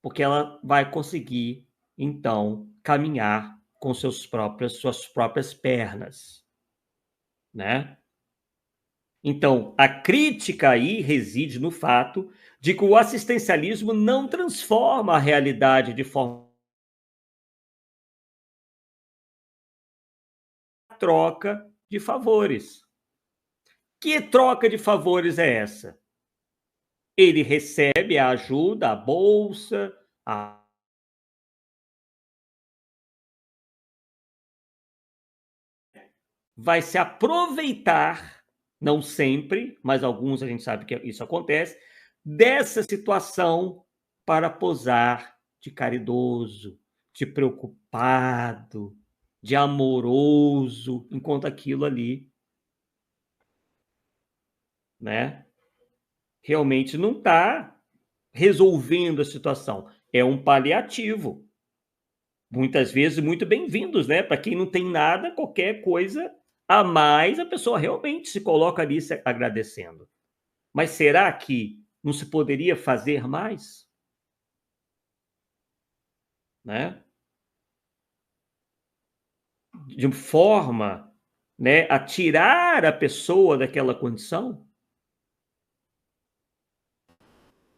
porque ela vai conseguir, então, caminhar com suas próprias pernas, né? Então, a crítica aí reside no fato de que o assistencialismo não transforma a realidade de forma troca de favores. Que troca de favores é essa? Ele recebe a ajuda, a bolsa, vai se aproveitar, não sempre, mas alguns a gente sabe que isso acontece, dessa situação para posar de caridoso, de preocupado, de amoroso, enquanto aquilo ali, né, realmente não está resolvendo a situação. É um paliativo. Muitas vezes muito bem-vindos, né? Para quem não tem nada, qualquer coisa a mais, a pessoa realmente se coloca ali se agradecendo. Mas será que não se poderia fazer mais? Né? De forma, né, a tirar a pessoa daquela condição,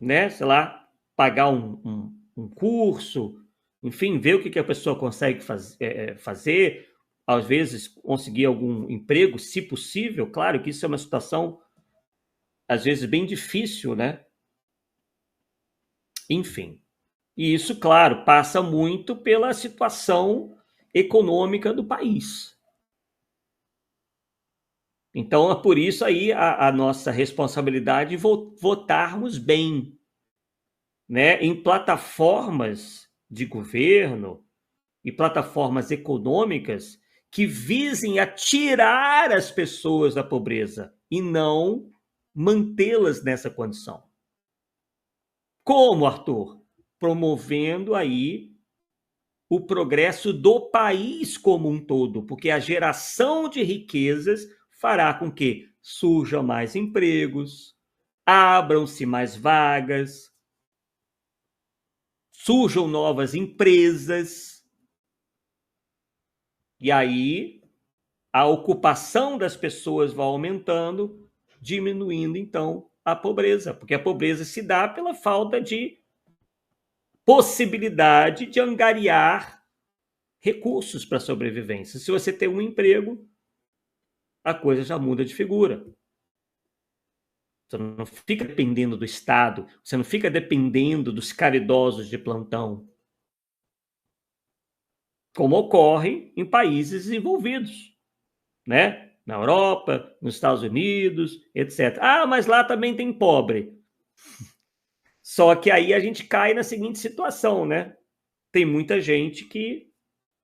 né? Sei lá, pagar um curso, enfim, ver o que a pessoa consegue fazer, às vezes conseguir algum emprego, se possível. Claro que isso é uma situação, às vezes, bem difícil, né? Enfim. E isso, claro, passa muito pela situação econômica do país. Então, é por isso aí a nossa responsabilidade de votarmos bem, né, em plataformas de governo e plataformas econômicas que visem a tirar as pessoas da pobreza e não mantê-las nessa condição. Como, Arthur? Promovendo aí o progresso do país como um todo, porque a geração de riquezas fará com que surjam mais empregos, abram-se mais vagas, surjam novas empresas, e aí a ocupação das pessoas vai aumentando, diminuindo então a pobreza, porque a pobreza se dá pela falta de possibilidade de angariar recursos para a sobrevivência. Se você tem um emprego, a coisa já muda de figura. Você não fica dependendo do Estado, você não fica dependendo dos caridosos de plantão, como ocorre em países desenvolvidos, né? Na Europa, nos Estados Unidos, etc. Ah, mas lá também tem pobre. Só que aí a gente cai na seguinte situação, né? Tem muita gente que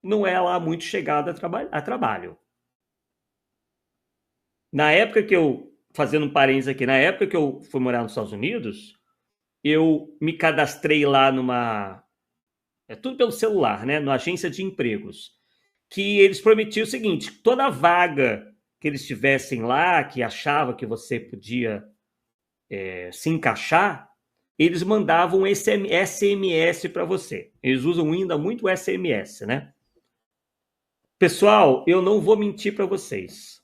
não é lá muito chegada a trabalho. Na época que eu, fazendo um parênteses aqui, na época que eu fui morar nos Estados Unidos, eu me cadastrei lá numa. É tudo pelo celular, né? Numa agência de empregos. Que eles prometiam o seguinte: toda vaga que eles tivessem lá, que achava que você podia se encaixar, eles mandavam um SMS para você. Eles usam ainda muito o SMS, né? Pessoal, eu não vou mentir para vocês.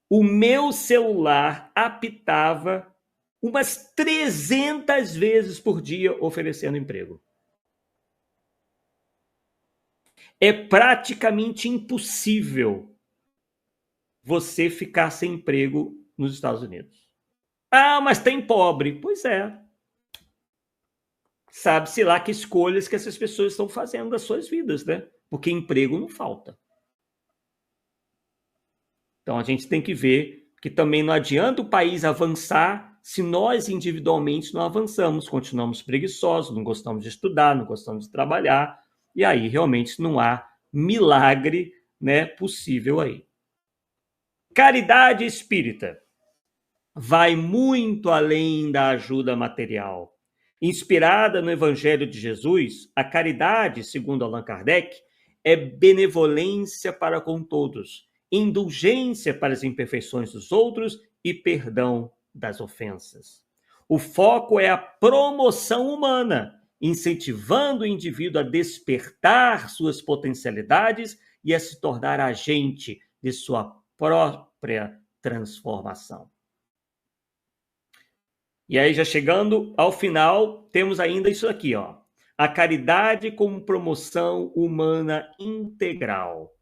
O meu celular apitava umas 300 vezes por dia oferecendo emprego. É praticamente impossível você ficar sem emprego nos Estados Unidos. Ah, mas tem pobre. Pois é. Sabe-se lá que escolhas que essas pessoas estão fazendo das suas vidas, né? Porque emprego não falta. Então a gente tem que ver que também não adianta o país avançar se nós individualmente não avançamos, continuamos preguiçosos, não gostamos de estudar, não gostamos de trabalhar, e aí realmente não há milagre, né, possível aí. Caridade espírita vai muito além da ajuda material. Inspirada no Evangelho de Jesus, a caridade, segundo Allan Kardec, é benevolência para com todos, indulgência para as imperfeições dos outros e perdão das ofensas. O foco é a promoção humana, incentivando o indivíduo a despertar suas potencialidades e a se tornar agente de sua própria transformação. E aí, já chegando ao final, temos ainda isso aqui, ó. A caridade como promoção humana integral.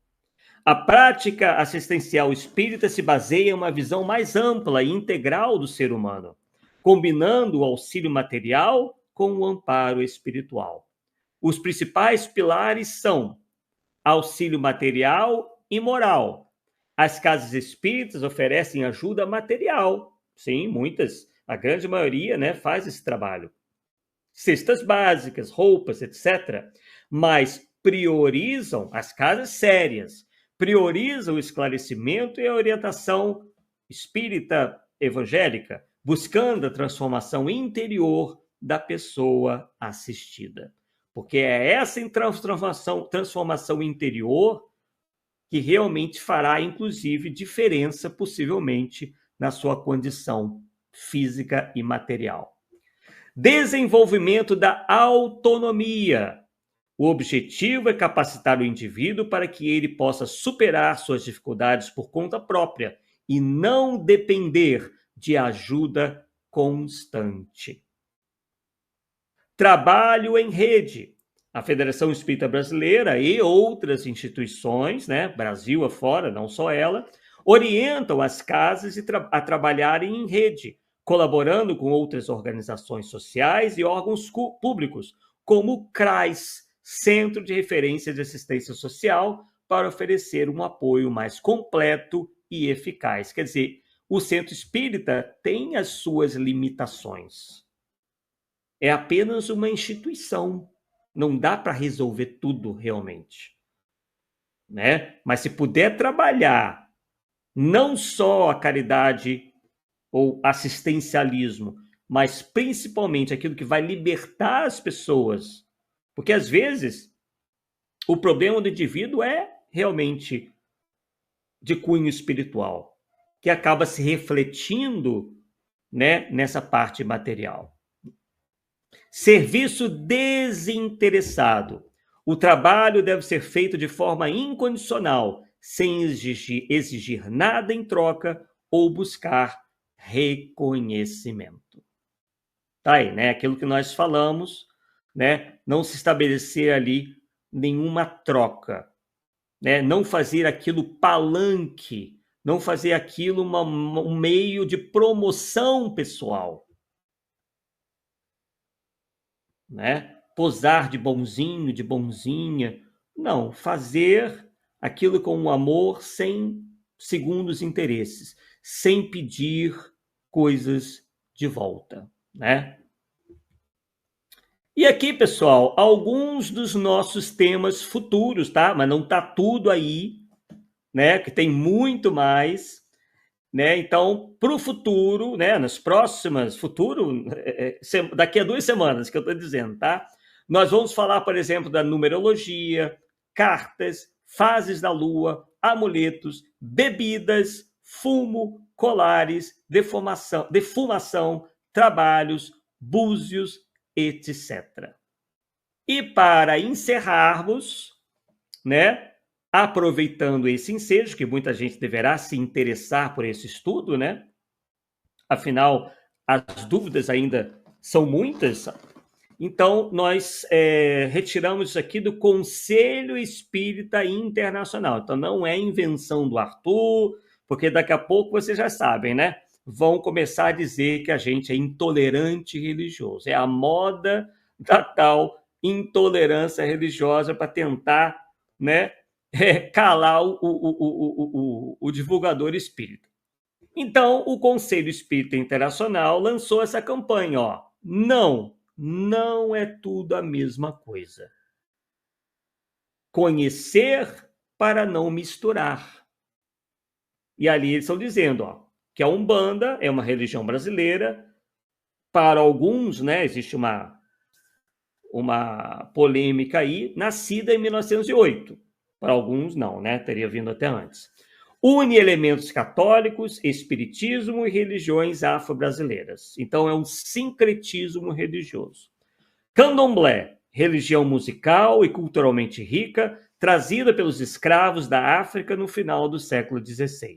A prática assistencial espírita se baseia em uma visão mais ampla e integral do ser humano, combinando o auxílio material com o amparo espiritual. Os principais pilares são auxílio material e moral. As casas espíritas oferecem ajuda material. Sim, muitas, a grande maioria, né, faz esse trabalho. Cestas básicas, roupas, etc. Mas priorizam as casas sérias, priorizam o esclarecimento e a orientação espírita evangélica, buscando a transformação interior da pessoa assistida. Porque é essa transformação interior que realmente fará, inclusive, diferença, possivelmente, na sua condição física e material. Desenvolvimento da autonomia. O objetivo é capacitar o indivíduo para que ele possa superar suas dificuldades por conta própria e não depender de ajuda constante. Trabalho em rede. A Federação Espírita Brasileira e outras instituições, né, Brasil afora, não só ela, orientam as casas a trabalharem em rede, colaborando com outras organizações sociais e órgãos públicos, como o CRAS, Centro de Referência de Assistência Social, para oferecer um apoio mais completo e eficaz. Quer dizer, o centro espírita tem as suas limitações. É apenas uma instituição. Não dá para resolver tudo realmente, né? Mas se puder trabalhar não só a caridade ou assistencialismo, mas principalmente aquilo que vai libertar as pessoas, porque às vezes o problema do indivíduo é realmente de cunho espiritual, que acaba se refletindo, né, nessa parte material. Serviço desinteressado. O trabalho deve ser feito de forma incondicional, sem exigir nada em troca ou buscar reconhecimento. Tá aí, né? Aquilo que nós falamos, né? Não se estabelecer ali nenhuma troca, né? Não fazer aquilo palanque, não fazer aquilo um meio de promoção pessoal, né? Posar de bonzinho, de bonzinha. Não, fazer aquilo com um amor sem segundos interesses, sem pedir coisas de volta, né? E aqui, pessoal, alguns dos nossos temas futuros, tá? Mas não tá tudo aí, né? Que tem muito mais, né? Então, para o futuro, né? Nas próximas, daqui a 2 semanas que eu estou dizendo, tá? Nós vamos falar, por exemplo, da numerologia, cartas, fases da lua, amuletos, bebidas, fumo, colares, defumação, trabalhos, búzios, etc. E para encerrarmos, né, aproveitando esse ensejo, que muita gente deverá se interessar por esse estudo, né? Afinal, as dúvidas ainda são muitas. Então, nós retiramos isso aqui do Conselho Espírita Internacional. Então, não é invenção do Arthur, porque daqui a pouco vocês já sabem, né? vão começar a dizer que a gente é intolerante religioso. É a moda da tal intolerância religiosa para tentar, né, calar o divulgador espírita. Então, o Conselho Espírita Internacional lançou essa campanha, ó. Não é tudo a mesma coisa. Conhecer para não misturar. E ali eles estão dizendo, ó, que a Umbanda é uma religião brasileira. Para alguns, né, existe uma polêmica aí, nascida em 1908. Para alguns, não, né? Teria vindo até antes. Une elementos católicos, espiritismo e religiões afro-brasileiras. Então, é um sincretismo religioso. Candomblé, religião musical e culturalmente rica, trazida pelos escravos da África no final do século XVI.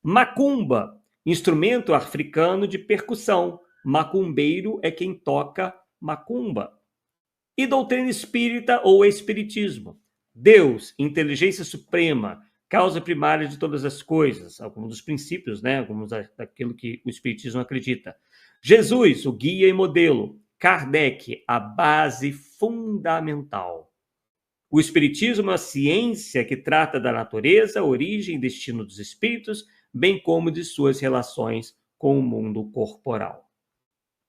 Macumba, instrumento africano de percussão. Macumbeiro é quem toca macumba. E doutrina espírita ou espiritismo. Deus, inteligência suprema, causa primária de todas as coisas, alguns dos princípios, né? Alguns daquilo que o espiritismo acredita. Jesus, o guia e modelo. Kardec, a base fundamental. O espiritismo é a ciência que trata da natureza, origem e destino dos espíritos, bem como de suas relações com o mundo corporal.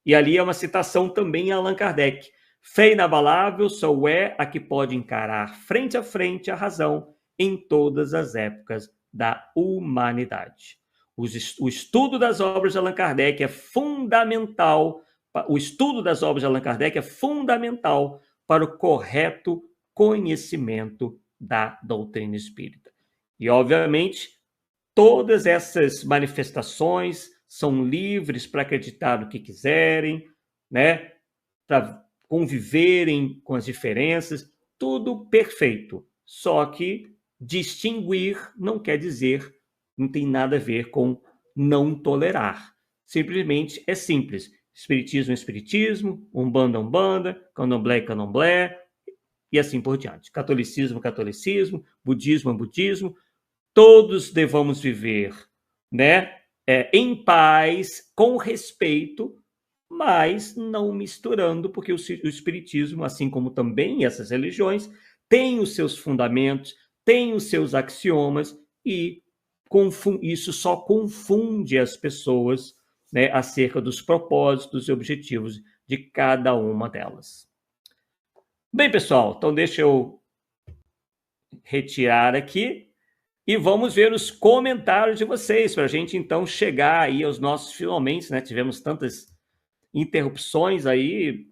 E ali é uma citação também a Allan Kardec. Fé inabalável só é a que pode encarar frente a frente a razão em todas as épocas da humanidade. O estudo das obras de Allan Kardec é fundamental. O estudo das obras de Allan Kardec é fundamental para o correto conhecimento da doutrina espírita. E, obviamente, todas essas manifestações são livres para acreditar no que quiserem, né? Para conviverem com as diferenças, tudo perfeito. Só que distinguir não quer dizer, não tem nada a ver com não tolerar. Simplesmente é simples. Espiritismo é espiritismo, umbanda é umbanda, candomblé é candomblé, e assim por diante. Catolicismo é catolicismo, budismo é budismo. Todos devamos viver, né, em paz, com respeito, mas não misturando, porque o espiritismo, assim como também essas religiões, tem os seus fundamentos, tem os seus axiomas, e isso só confunde as pessoas, né, acerca dos propósitos e objetivos de cada uma delas. Bem, pessoal, então deixa eu retirar aqui e vamos ver os comentários de vocês, para a gente então chegar aí aos nossos finalmente, né? Tivemos tantas interrupções aí.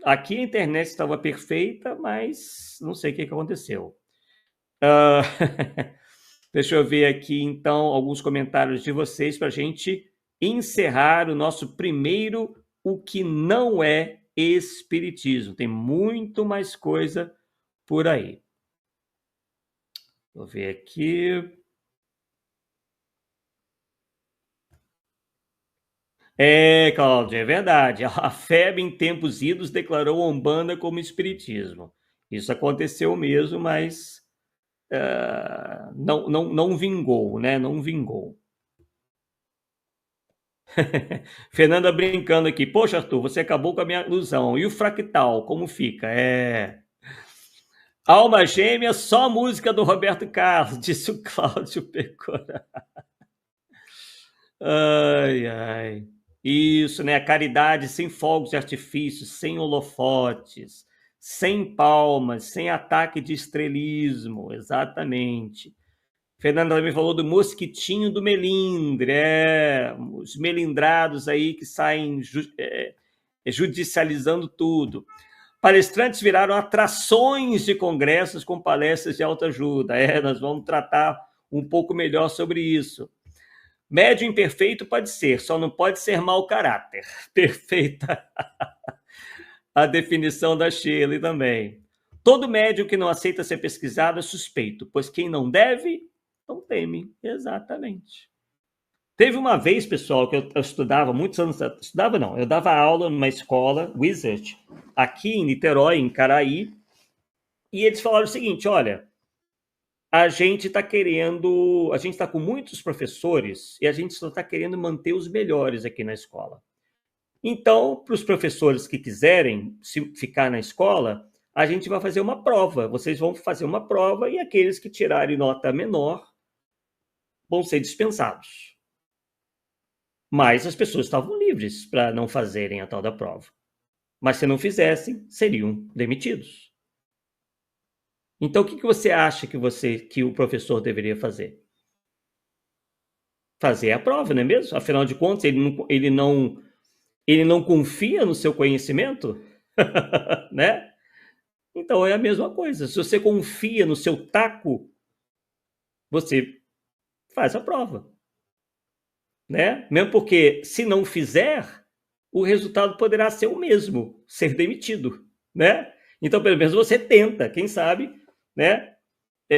Aqui a internet estava perfeita, mas não sei o que aconteceu. Deixa eu ver aqui então alguns comentários de vocês para a gente encerrar o nosso primeiro O que não é espiritismo. Tem muito mais coisa por aí. Vou ver aqui. Cláudio, é verdade. A FEB, em tempos idos, declarou a Umbanda como espiritismo. Isso aconteceu mesmo, mas não vingou, né? Não vingou. Fernanda brincando aqui. Poxa, Arthur, você acabou com a minha ilusão. E o fractal, como fica? Alma gêmea, só música do Roberto Carlos, disse o Cláudio Pecora. Ai. Isso, né? A caridade sem fogos de artifício, sem holofotes, sem palmas, sem ataque de estrelismo. Exatamente. Fernanda também falou do mosquitinho do melindre. Os melindrados aí que saem judicializando tudo. Palestrantes viraram atrações de congressos com palestras de autoajuda. Nós vamos tratar um pouco melhor sobre isso. Médium imperfeito pode ser, só não pode ser mau caráter. Perfeita a definição da Shirley também. Todo médium que não aceita ser pesquisado é suspeito, pois quem não deve, não teme. Exatamente. Teve uma vez, pessoal, que eu estudava, muitos anos... Estudava não, eu dava aula numa escola, Wizard, aqui em Niterói, em Caraí, e eles falaram o seguinte, olha, a gente está com muitos professores e a gente só está querendo manter os melhores aqui na escola. Então, para os professores que quiserem ficar na escola, a gente vai fazer uma prova. Vocês vão fazer uma prova e aqueles que tirarem nota menor vão ser dispensados. Mas as pessoas estavam livres para não fazerem a tal da prova. Mas se não fizessem, seriam demitidos. Então, o que você acha que o professor deveria fazer? Fazer a prova, não é mesmo? Afinal de contas, ele não confia no seu conhecimento, né? Então é a mesma coisa. Se você confia no seu taco, você faz a prova, né? Mesmo porque se não fizer, o resultado poderá ser o mesmo, ser demitido, né? Então pelo menos você tenta, quem sabe, né?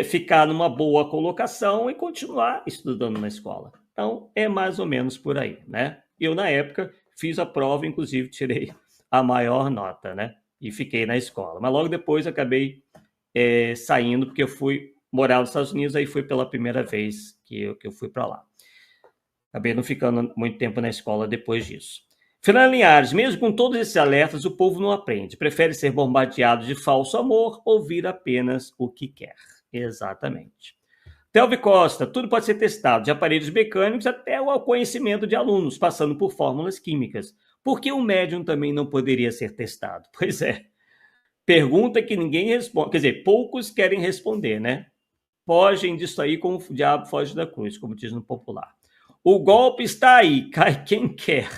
Ficar numa boa colocação e continuar estudando na escola. Então é mais ou menos por aí, né? Eu na época fiz a prova, inclusive tirei a maior nota, né? E fiquei na escola. Mas logo depois acabei saindo, porque eu fui morar nos Estados Unidos, aí foi pela primeira vez que eu fui para lá. Acabei não ficando muito tempo na escola depois disso. Fernando Linhares, mesmo com todos esses alertas, o povo não aprende. Prefere ser bombardeado de falso amor, ouvir apenas o que quer. Exatamente. Telvi Costa, tudo pode ser testado, de aparelhos mecânicos até o conhecimento de alunos, passando por fórmulas químicas. Por que o médium também não poderia ser testado? Pois é. Pergunta que ninguém responde. Quer dizer, poucos querem responder, né? Fogem disso aí como o diabo foge da cruz, como diz no popular. O golpe está aí, cai quem quer.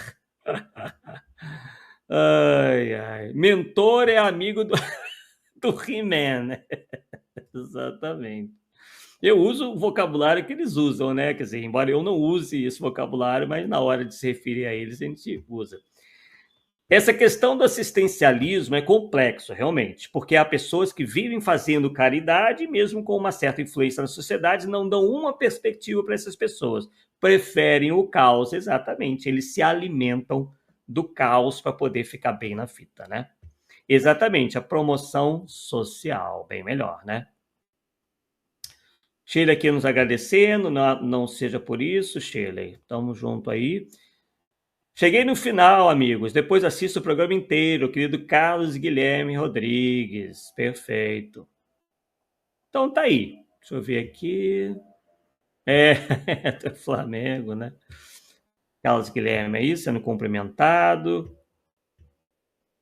Ai, ai. Mentor é amigo do He-Man, né? Exatamente. Eu uso o vocabulário que eles usam, né? Quer dizer, embora eu não use esse vocabulário, mas na hora de se referir a eles, a gente usa. Essa questão do assistencialismo é complexo, realmente, porque há pessoas que vivem fazendo caridade, mesmo com uma certa influência na sociedade, não dão uma perspectiva para essas pessoas. Preferem o caos, exatamente. Eles se alimentam do caos para poder ficar bem na fita, né? Exatamente, a promoção social, bem melhor, né? Sheila aqui nos agradecendo, não seja por isso, Sheila. Estamos junto aí. Cheguei no final, amigos. Depois assisto o programa inteiro, querido Carlos Guilherme Rodrigues. Perfeito. Então tá aí. Deixa eu ver aqui. Do Flamengo, né? Carlos Guilherme aí sendo cumprimentado.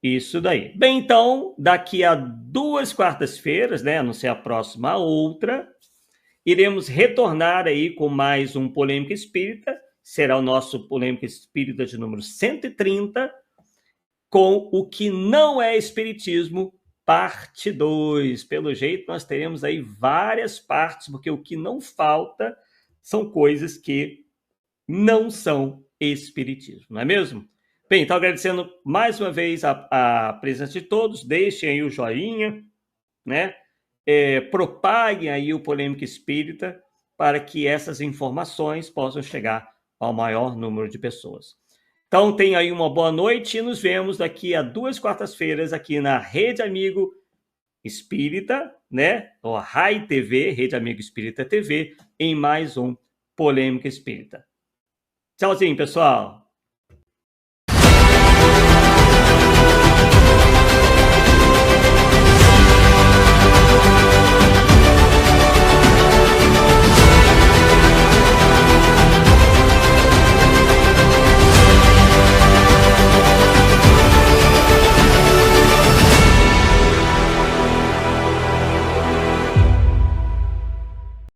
Isso daí. Bem, então, daqui a 2 quartas-feiras, né? A não ser a próxima, a outra, iremos retornar aí com mais um Polêmica Espírita. Será o nosso Polêmica Espírita de número 130, com o que não é Espiritismo, parte 2. Pelo jeito, nós teremos aí várias partes, porque o que não falta são coisas que não são Espiritismo, não é mesmo? Bem, então agradecendo mais uma vez a presença de todos, deixem aí o joinha, né? Propaguem aí o Polêmica Espírita para que essas informações possam chegar ao maior número de pessoas. Então, tenha aí uma boa noite e nos vemos daqui a 2 quartas-feiras aqui na Rede Amigo Espírita, né? Ou RAI TV, Rede Amigo Espírita TV, em mais um Polêmica Espírita. Tchauzinho, pessoal!